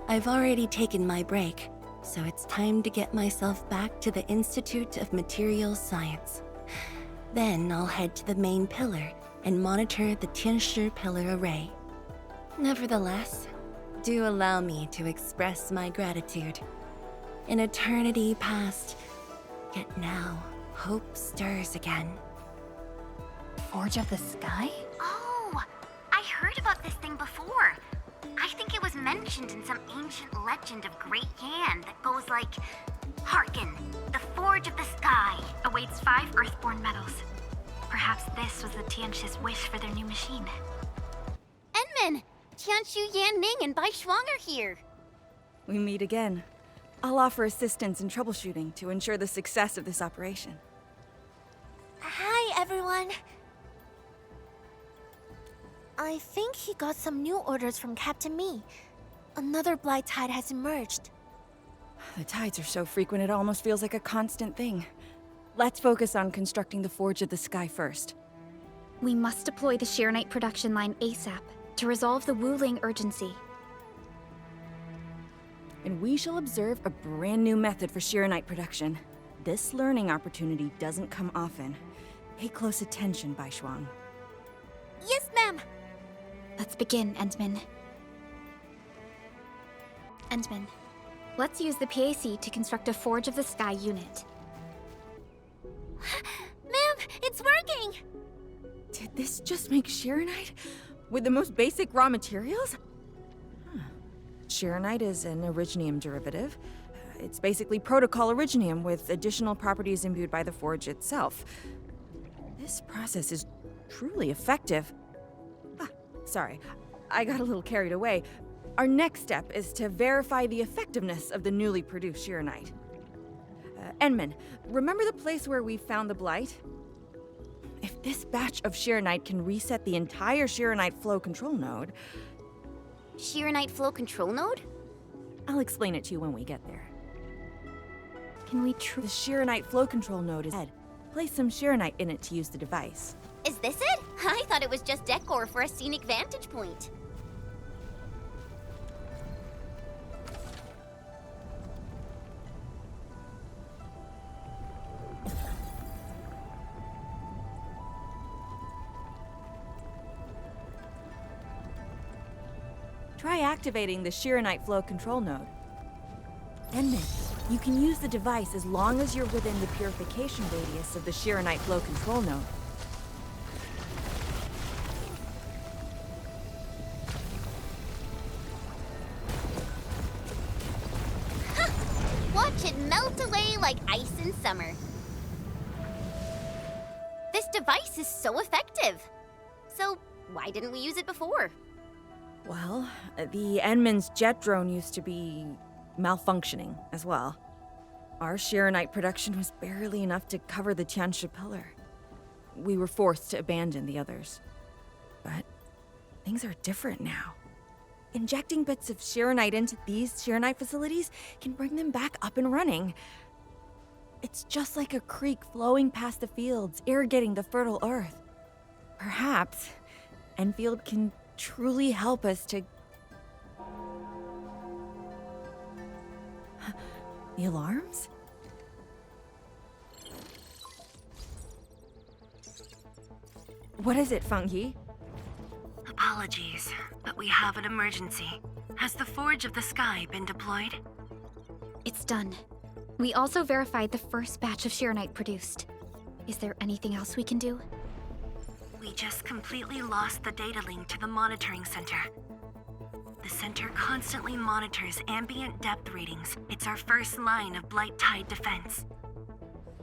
I've already taken my break, so it's time to get myself back to the Institute of Materials Science. Then I'll head to the main pillar and monitor the Tianshi pillar array. Nevertheless, do allow me to express my gratitude. An eternity past, yet now hope stirs again. Forge of the Sky? Oh, I heard about this thing before. I think it was mentioned in some ancient legend of Great Yan that goes like, Hearken, the Forge of the Sky Awaits 5 Earthborn metals. Perhaps this was the Tianxi's wish for their new machine. Endmin, Tianshu, Yan Ning, and Bai Shuang are here. We meet again. I'll offer assistance in troubleshooting to ensure the success of this operation. Hi, everyone. I think he got some new orders from Captain Mi. Another blight tide has emerged. The tides are so frequent it almost feels like a constant thing. Let's focus on constructing the Forge of the Sky first. We must deploy the Sheernite production line ASAP to resolve the Wuling urgency. And we shall observe a brand new method for Sheernite production. This learning opportunity doesn't come often. Pay close attention, Bai Shuang. Yes, ma'am. Let's begin, Endmin. Endmin, let's use the PAC to construct a Forge of the Sky unit. Ma'am, it's working! Did this just make Sheernite? With the most basic raw materials? Huh. Sheernite is an originium derivative. It's basically protocol originium with additional properties imbued by the forge itself. This process is truly effective. Sorry, I got a little carried away. Our next step is to verify the effectiveness of the newly produced Sheernite. Endmin, remember the place where we found the blight? If this batch of Sheernite can reset the entire Sheernite flow control node... Sheernite flow control node? I'll explain it to you when we get there. Can we The Sheernite flow control node is dead. Place some Sheernite in it to use the device. Is this it? I thought it was just decor for a scenic vantage point. Try activating the Sheernite flow control node. Endmin, you can use the device as long as you're within the purification radius of the Sheernite flow control node. Watch it melt away like ice in summer. This device is so effective. So why didn't we use it before? Well, the Endmin's jet drone used to be malfunctioning as well. Our Sheernite production was barely enough to cover the Tianshi pillar. We were forced to abandon the others. But things are different now. Injecting bits of Sheernite into these Sheernite facilities can bring them back up and running. It's just like a creek flowing past the fields, irrigating the fertile earth. Perhaps Endfield can truly help us to... The alarms? What is it, Fungi? Apologies, but we have an emergency. Has the Forge of the Sky been deployed? It's done. We also verified the first batch of Sheernite produced. Is there anything else we can do? We just completely lost the data link to the monitoring center. The center constantly monitors ambient depth readings. It's our first line of blight tide defense.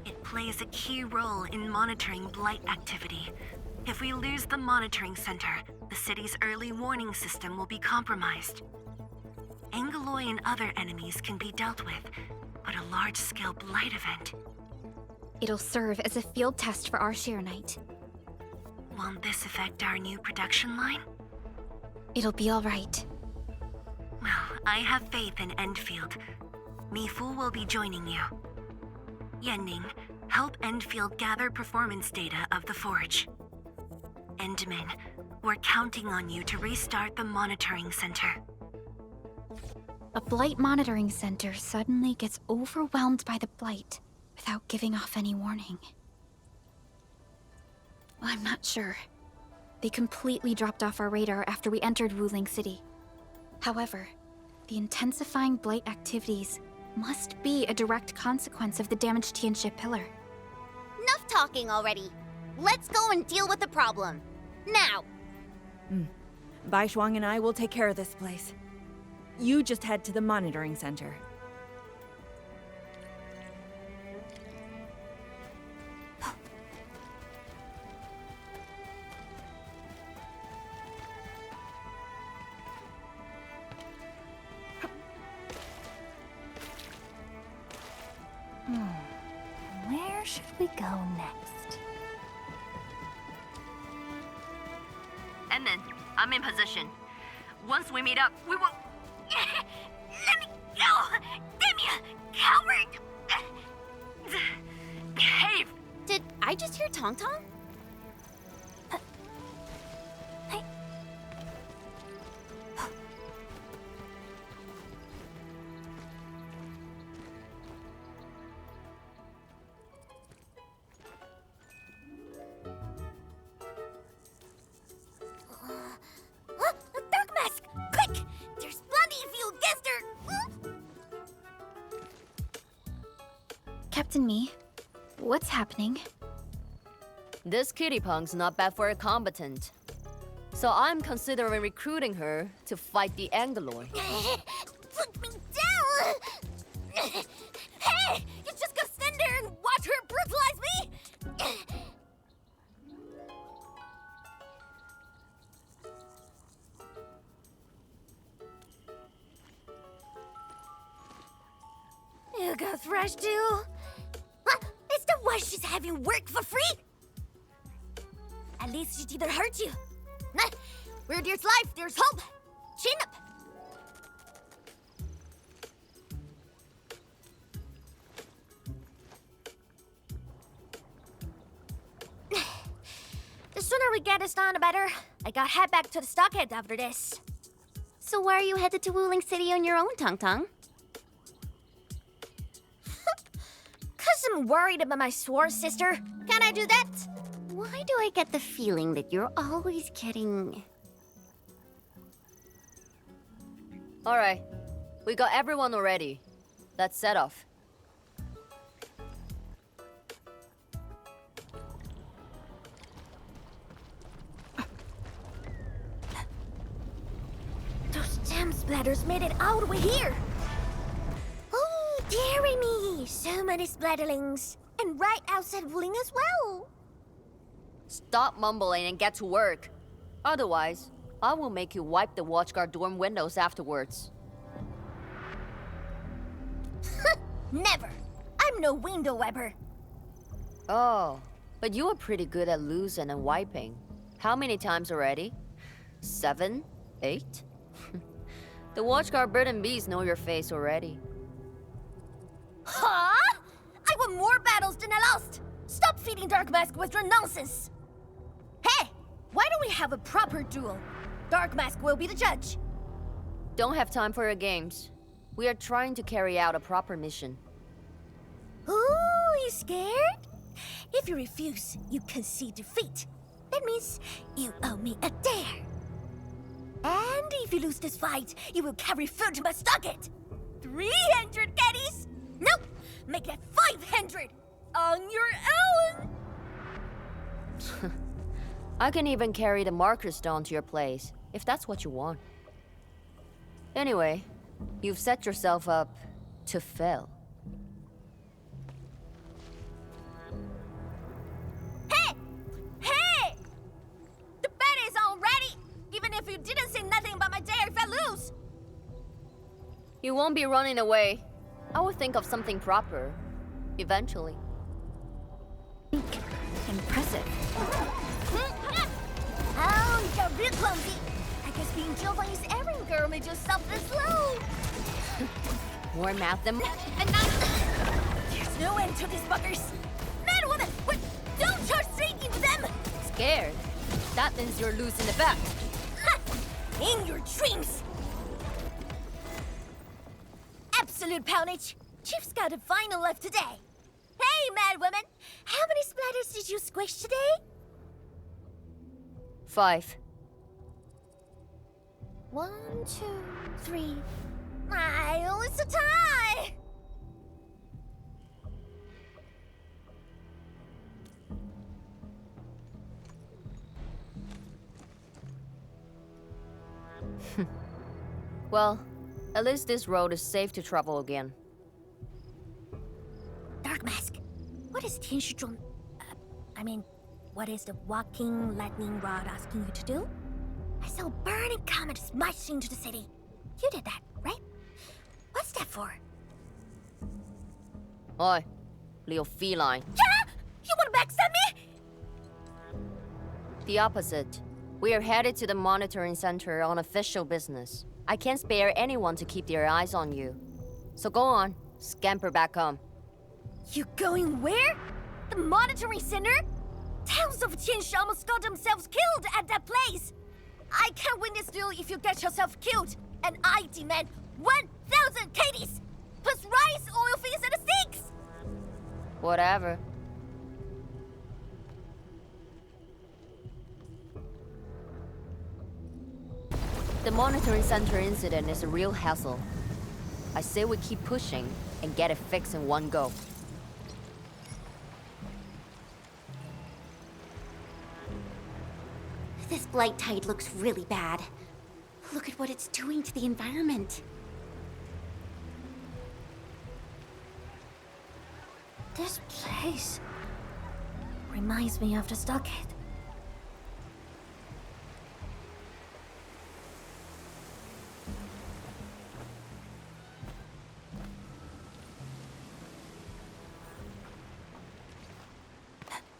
It plays a key role in monitoring blight activity. If we lose the monitoring center, the city's early warning system will be compromised. Angaloy and other enemies can be dealt with, but a large-scale blight event... It'll serve as a field test for our Sheernite. Won't this affect our new production line? It'll be all right. Well, I have faith in Endfield. Mifu will be joining you. Yenning, help Endfield gather performance data of the Forge. Endmin, we're counting on you to restart the monitoring center. A Blight monitoring center suddenly gets overwhelmed by the Blight without giving off any warning. I'm not sure. They completely dropped off our radar after we entered Wuling City. However, the intensifying Blight activities must be a direct consequence of the damaged Tianxia pillar. Enough talking already. Let's go and deal with the problem. Now! Bai Shuang and I will take care of this place. You just head to the monitoring center. Where should we go next? Endmin, I'm in position. Once we meet up, we will... Let me go! Damn you, coward! Behave! Did I just hear Tong Tong? Dark Mask! Quick! There's plenty of you against her! Captain Me, what's happening? This kitty punk's not bad for a combatant. So I'm considering recruiting her to fight the Angaloid. Put me down! Hey! You just go stand there and watch her brutalize me? You go thrash too? Huh? Is that why she's having work for free? At least she didn't hurt you. Nah, where there's life, there's hope. Chin up. The sooner we get this done, the better. I gotta head back to the stockade after this. So why are you headed to Wuling City on your own, Tong Tong? Cause I'm worried about my sworn sister. Can I do that? Why do I get the feeling that you're always getting... Alright, we got everyone already. Let's set off. Those jam splatters made it all the way here. Oh, dearie me. So many splatterlings. And right outside Wuling as well. Stop mumbling and get to work. Otherwise, I will make you wipe the watchguard dorm windows afterwards. Never. I'm no window wiper. Oh, but you are pretty good at losing and wiping. How many times already? 7? 8? The watchguard bird and bees know your face already. Huh? I won more battles than I lost. Stop feeding Dark Mask with your nonsense. Hey, why don't we have a proper duel? Dark Mask will be the judge. Don't have time for your games. We are trying to carry out a proper mission. Ooh, you scared? If you refuse, you concede defeat. That means you owe me a dare. And if you lose this fight, you will carry food to my stockade. 300 caddies? Nope, make it 500 on your own. I can even carry the marker stone to your place, if that's what you want. Anyway, you've set yourself up to fail. Hey! Hey! The bet is all ready, even if you didn't say nothing about my dare if I lose. You won't be running away. I will think of something proper, eventually. Impressive. Oh, you're real clumsy. I guess being Giovanni's errand girl made you stop this slow. More mouth than... There's no end to these buggers. Man, woman, wait, don't charge straight into them. Scared? That means you're losing the bet. In your dreams. absolute poundage. Chief's got a final left today. Hey, mad woman! How many splatters did you squish today? 5. 1, 2, 3. It's a tie! Well, at least this road is safe to travel again. Dark Mask, what is Tianshizhuang... what is the walking lightning rod asking you to do? I saw a burning comet smashed into the city. You did that, right? What's that for? Oi, little feline. Yeah! You wanna backstab me? The opposite. We are headed to the monitoring center on official business. I can't spare anyone to keep their eyes on you. So go on, scamper back home. You going where? The monitoring center? Thousands of Tianshi almost got themselves killed at that place. I can't win this duel if you get yourself killed. And I demand 1,000 KDs! Plus rice, oil fees, and steaks! Whatever. The monitoring center incident is a real hassle. I say we keep pushing and get it fixed in one go. This blight tide looks really bad. Look at what it's doing to the environment. This place reminds me of the stockade.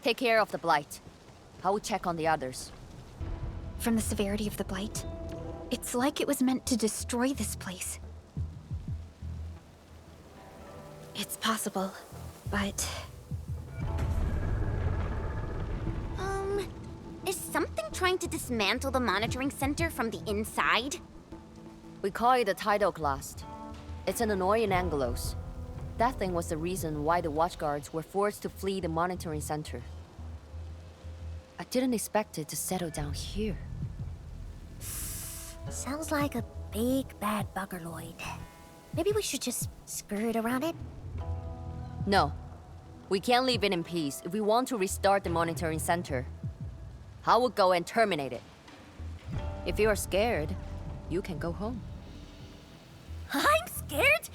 Take care of the blight. I will check on the others. From the severity of the blight, it's like it was meant to destroy this place. It's possible, but... Is something trying to dismantle the monitoring center from the inside? We call it a tidal blast. It's an annoying Anglos. That thing was the reason why the watchguards were forced to flee the monitoring center. I didn't expect it to settle down here. Sounds like a big bad buggerloid. Maybe we should just skirt around it? No. We can't leave it in peace if we want to restart the monitoring center. I will go and terminate it. If you are scared, you can go home. I'm scared?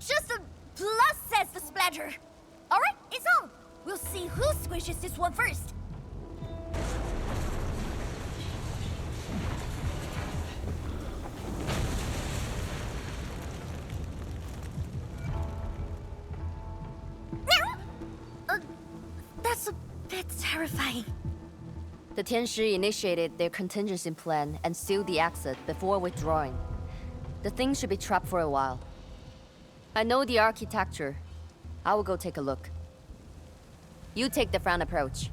Just a plus, says the splatter. Alright, it's on. We'll see who squishes this one first. That's a bit terrifying. The Tianshi initiated their contingency plan and sealed the exit before withdrawing. The thing should be trapped for a while. I know the architecture. I will go take a look. You take the front approach.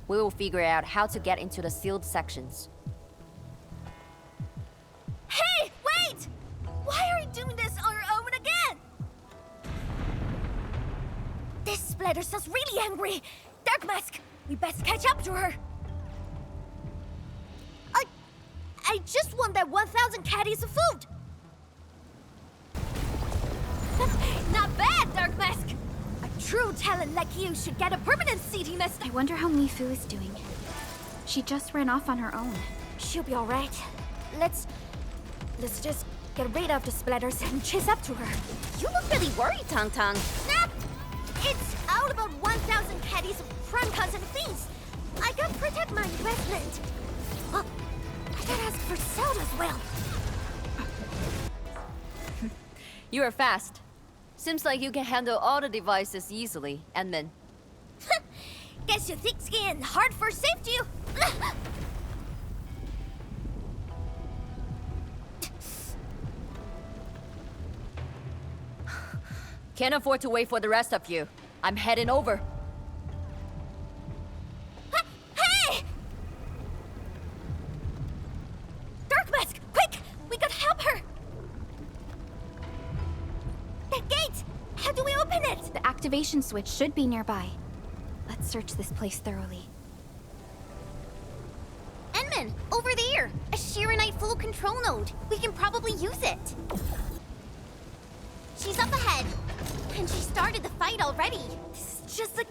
We will figure out how to get into the sealed sections. Hey, wait! Why are you doing this on your own again? This splatter sounds really angry. Dark Mask, we best catch up to her. I just want that 1,000 caddies of food. Not bad, Dark Mask. A true talent like you should get a permanent city master. I wonder how Mifu is doing. She just ran off on her own. She'll be all right. Let's just get rid of the splatters and chase up to her. You look really worried, Tong Tong. Nah, it's all about 1,000 caddies of prime content things. I gotta protect my investment. Oh, I gotta ask for salt as well. You are fast. Seems like you can handle all the devices easily, Endmin. Guess you thick skin, hard for safety. Can't afford to wait for the rest of you. I'm heading over. Hey! Dark Mask, quick! We gotta help her! activation switch should be nearby. Let's search this place thoroughly. Endmin, over there! A Shirenite full control node. We can probably use it. She's up ahead. And she started the fight already. This is just like...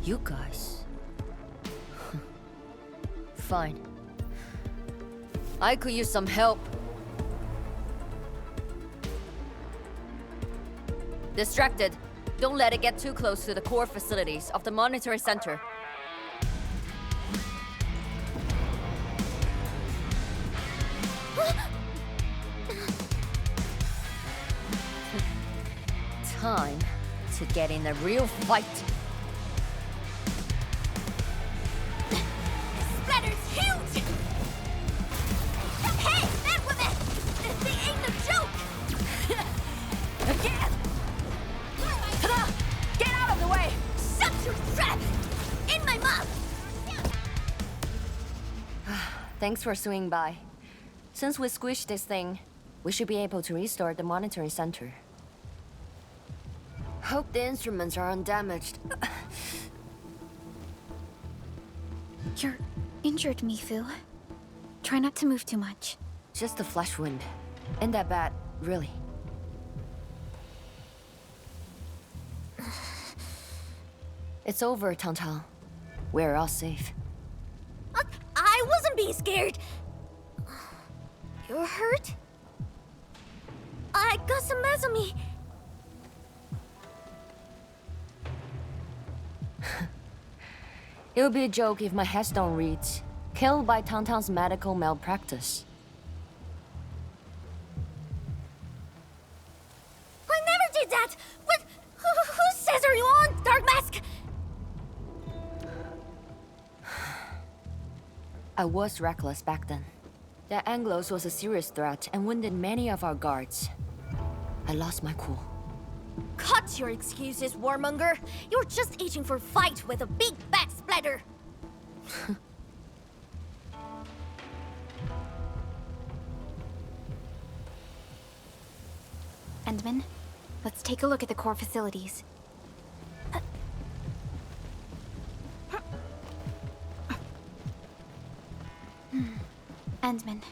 You guys. Fine. I could use some help. Distracted. Don't let it get too close to the core facilities of the monitoring center. Time to get in a real fight. Splatter's huge! Hey, that woman! This thing ain't no joke! Again! Get out of the way! Shut your trap! In my mouth! Thanks for swinging by. Since we squished this thing, we should be able to restore the monitoring center. Hope the instruments are undamaged. You're injured, Mifu. Try not to move too much. Just a flesh wound. Ain't that bad, really. It's over, Tang. We're all safe. I wasn't being scared! You're hurt? I got some meds on me. It would be a joke if my headstone reads, "Killed by Tang's medical malpractice." I never did that! What? Who says are you on, Dark Mask? I was reckless back then. That Anglos was a serious threat and wounded many of our guards. I lost my cool. Cut your excuses, warmonger. You're just itching for a fight with a big bad splatter. Endmin, let's take a look at the core facilities. Endmin,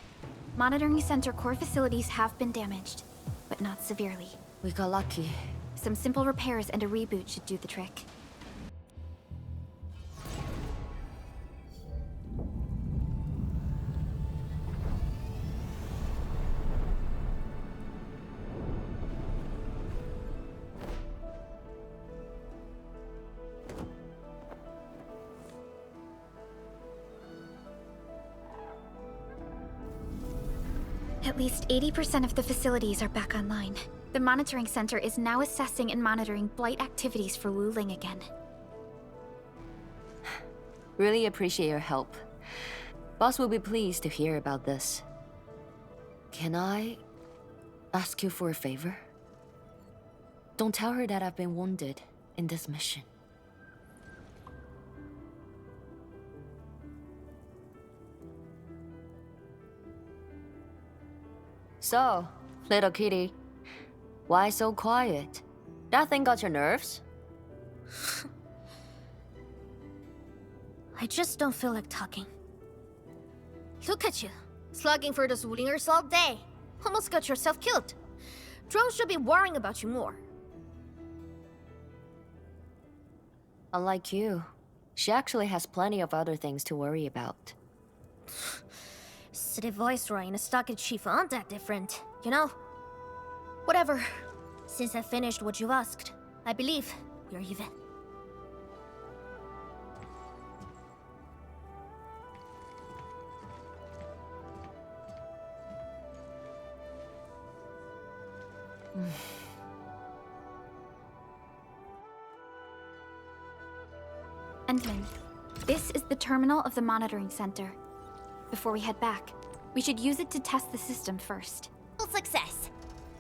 monitoring center core facilities have been damaged, but not severely. We got lucky. Some simple repairs and a reboot should do the trick. At least 80% of the facilities are back online. The monitoring center is now assessing and monitoring blight activities for Wuling again. Really appreciate your help. Boss will be pleased to hear about this. Can I ask you for a favor? Don't tell her that I've been wounded in this mission. So, little kitty, why so quiet? That thing got your nerves? I just don't feel like talking. Look at you, slugging for those Wulingers all day. Almost got yourself killed. Drones should be worrying about you more. Unlike you, she actually has plenty of other things to worry about. City Viceroy and a stockade chief aren't that different, you know? Whatever. Since I finished what you asked, I believe we're even. Endmin, this is the terminal of the monitoring center. Before we head back, we should use it to test the system first. Full success.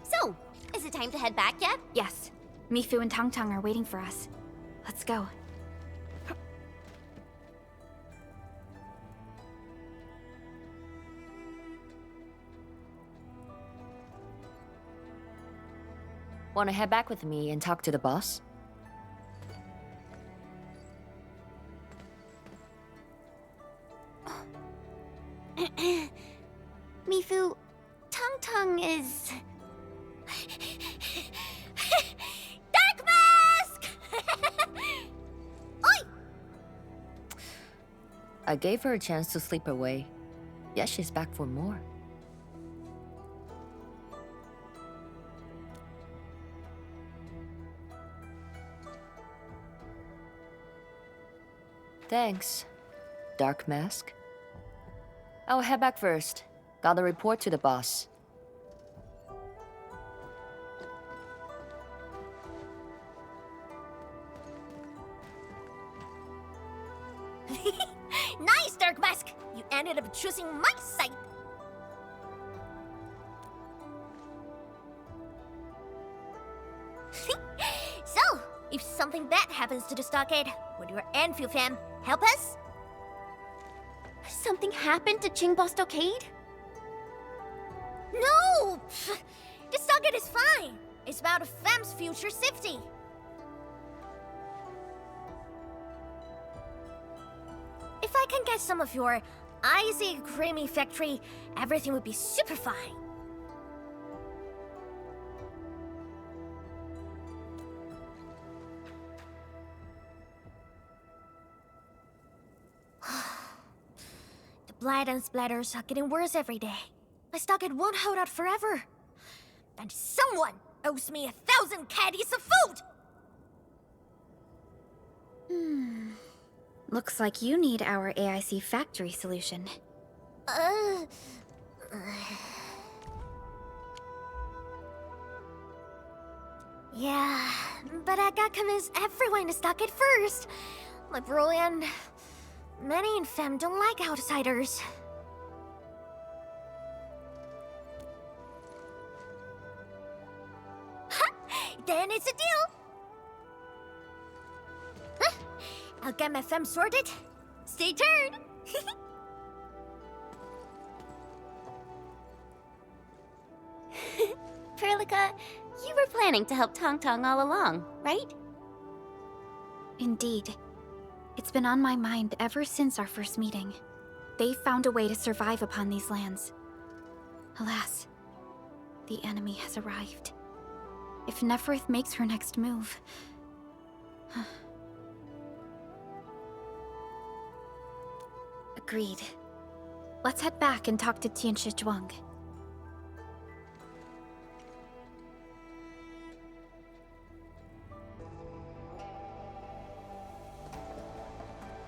So, is it time to head back yet? Yes. Mifu and Tang are waiting for us. Let's go. Wanna head back with me and talk to the boss? Mifu, Tung Tung is... Dark Mask! Oi! I gave her a chance to sleep away. Yes, she's back for more. Thanks, Dark Mask. I'll head back first. Gotta report to the boss. Nice, Dark Mask! You ended up choosing my side. So, if something bad happens to the stockade, would your Endfield fam help us? Something happened to Qingbo Stockade? No! The stockade is fine. It's about a fam's future safety. If I can get some of your icy, creamy factory, everything would be super fine. The blight and splatters are getting worse every day. My stockade won't hold out forever. And someone owes me 1,000 caddies of food! Looks like you need our AIC factory solution. Yeah, but I got convinced everyone to stock it first. My bro and many in fam don't like outsiders. Then it's a deal. I'll get my fam sorted. Stay tuned. Perlica, you were planning to help Tong Tong all along, right? Indeed. It's been on my mind ever since our first meeting. They found a way to survive upon these lands. Alas, the enemy has arrived. If Neferth makes her next move... Agreed. Let's head back and talk to Tianshi Zhuang.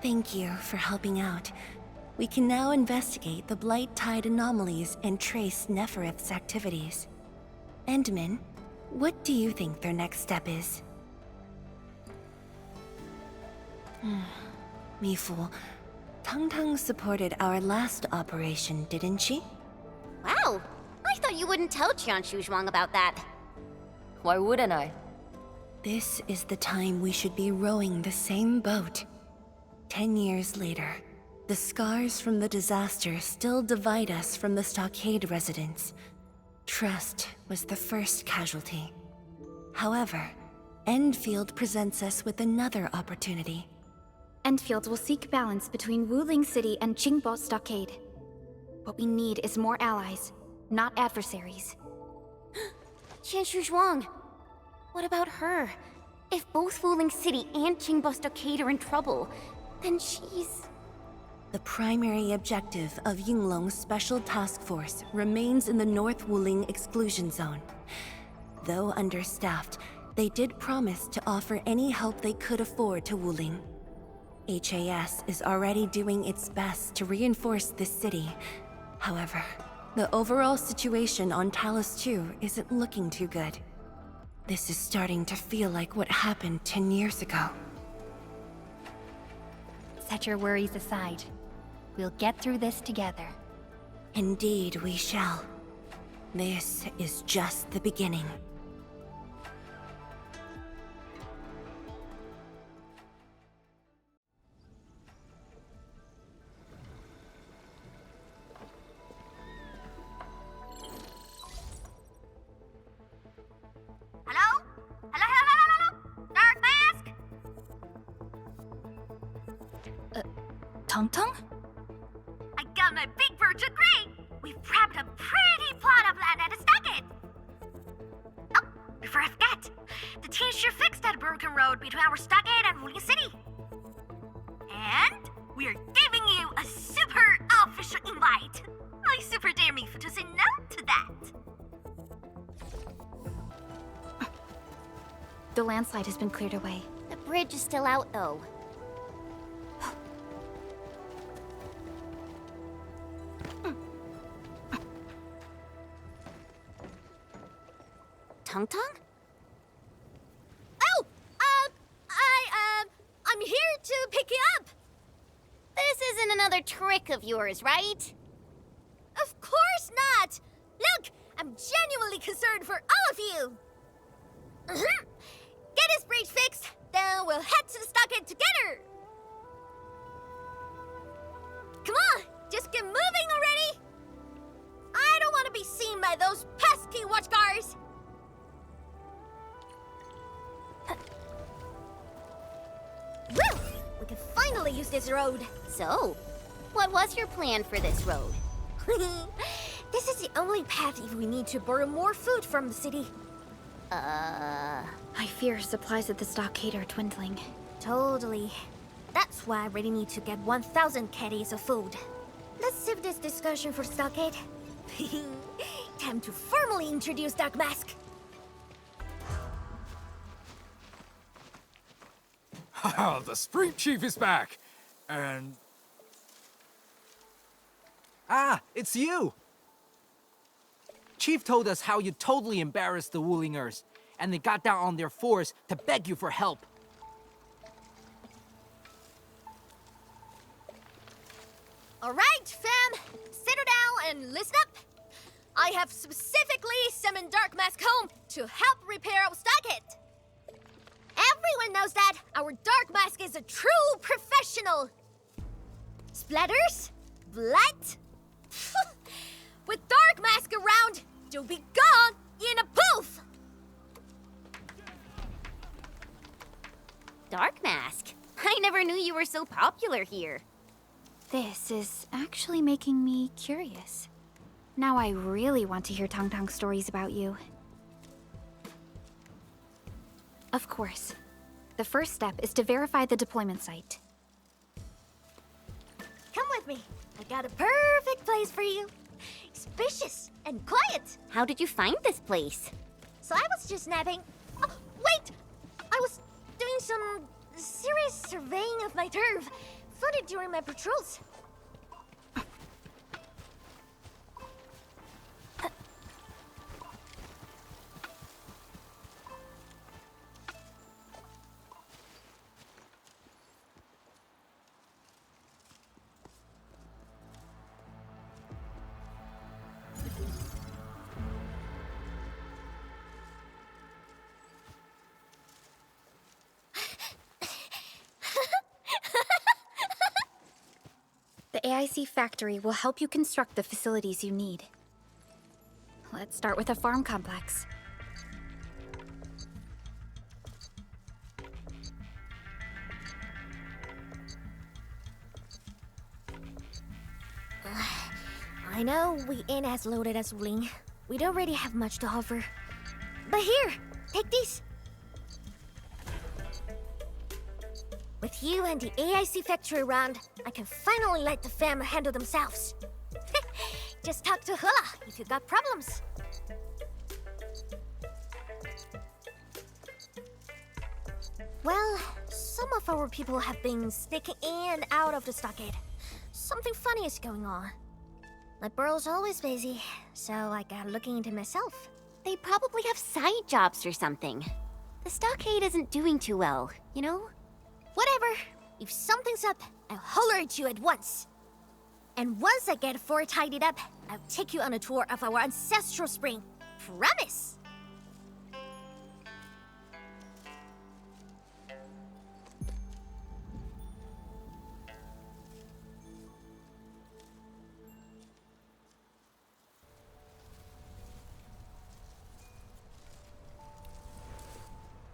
Thank you for helping out. We can now investigate the Blight Tide anomalies and trace Nefereth's activities. Endmin, what do you think their next step is? Mifu, Tung Tung supported our last operation, didn't she? Wow, I thought you wouldn't tell Qianshu Zhuang about that. Why wouldn't I? This is the time we should be rowing the same boat. 10 years later, the scars from the disaster still divide us from the stockade residents. Trust was the first casualty. However, Endfield presents us with another opportunity. Endfield will seek balance between Wuling City and Qingbo Stockade. What we need is more allies, not adversaries. Qianshu Zhuang, what about her? If both Wuling City and Qingbo Stockade are in trouble, then she's... The primary objective of Yinglong's Special Task Force remains in the North Wuling Exclusion Zone. Though understaffed, they did promise to offer any help they could afford to Wuling. HAS is already doing its best to reinforce this city. However, the overall situation on Talus 2 isn't looking too good. This is starting to feel like what happened 10 years ago. Set your worries aside. We'll get through this together. Indeed, we shall. This is just the beginning. Hello? Tong? I got my big bird to agree! We've prepped a pretty plot of land at the stockade! Oh, before I forget, the team sure fixed that broken road between our stockade and Wuling City. And we're giving you a super official invite. I super dare me to say no to that. The landslide has been cleared away. The bridge is still out, though. Tong Tong? Oh! I'm here to pick you up! This isn't another trick of yours, right? Of course not! Look, I'm genuinely concerned for all of you! Get this bridge fixed, then we'll head to the stockade together! Come on, just get moving already! I don't want to be seen by those pesky watchguards! Woo! We can finally use this road! So, what was your plan for this road? This is the only path if we need to borrow more food from the city. I fear supplies at the stockade are dwindling. Totally. That's why I really need to get 1,000 caddies of food. Let's save this discussion for stockade. Time to formally introduce Dark Mask. Haha, the Street Chief is back! And... Ah, it's you! Chief told us how you totally embarrassed the Wulingers, and they got down on their fours to beg you for help. Alright, fam! Settle down and listen up! I have specifically summoned Dark Mask home to help repair our stockade. Everyone knows that our Dark Mask is a true professional. Splatters? Blood? With Dark Mask around, you'll be gone in a poof! Dark Mask? I never knew you were so popular here. This is actually making me curious. Now I really want to hear Tong Tong's stories about you. Of course. The first step is to verify the deployment site. Come with me. I got a perfect place for you. Spacious and quiet. How did you find this place? So I was just napping. Oh, wait! I was doing some serious surveying of my turf. Found it during my patrols. The AIC factory will help you construct the facilities you need. Let's start with a farm complex. I know we ain't as loaded as Wuling. We don't really have much to offer. But here, take these. With you and the AIC factory around, I can finally let the fam handle themselves. Just talk to Hula if you got problems. Well, some of our people have been sneaking in and out of the stockade. Something funny is going on. My burrow's always busy, so I got looking into myself. They probably have side jobs or something. The stockade isn't doing too well, you know? Whatever. If something's up, I'll holler at you at once. And once I get fort tidied up, I'll take you on a tour of our ancestral spring. Promise!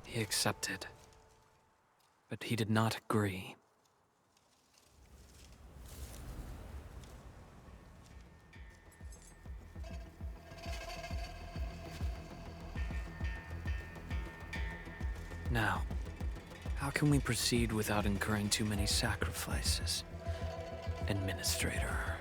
He accepted. But he did not agree. Now, how can we proceed without incurring too many sacrifices? Administrator.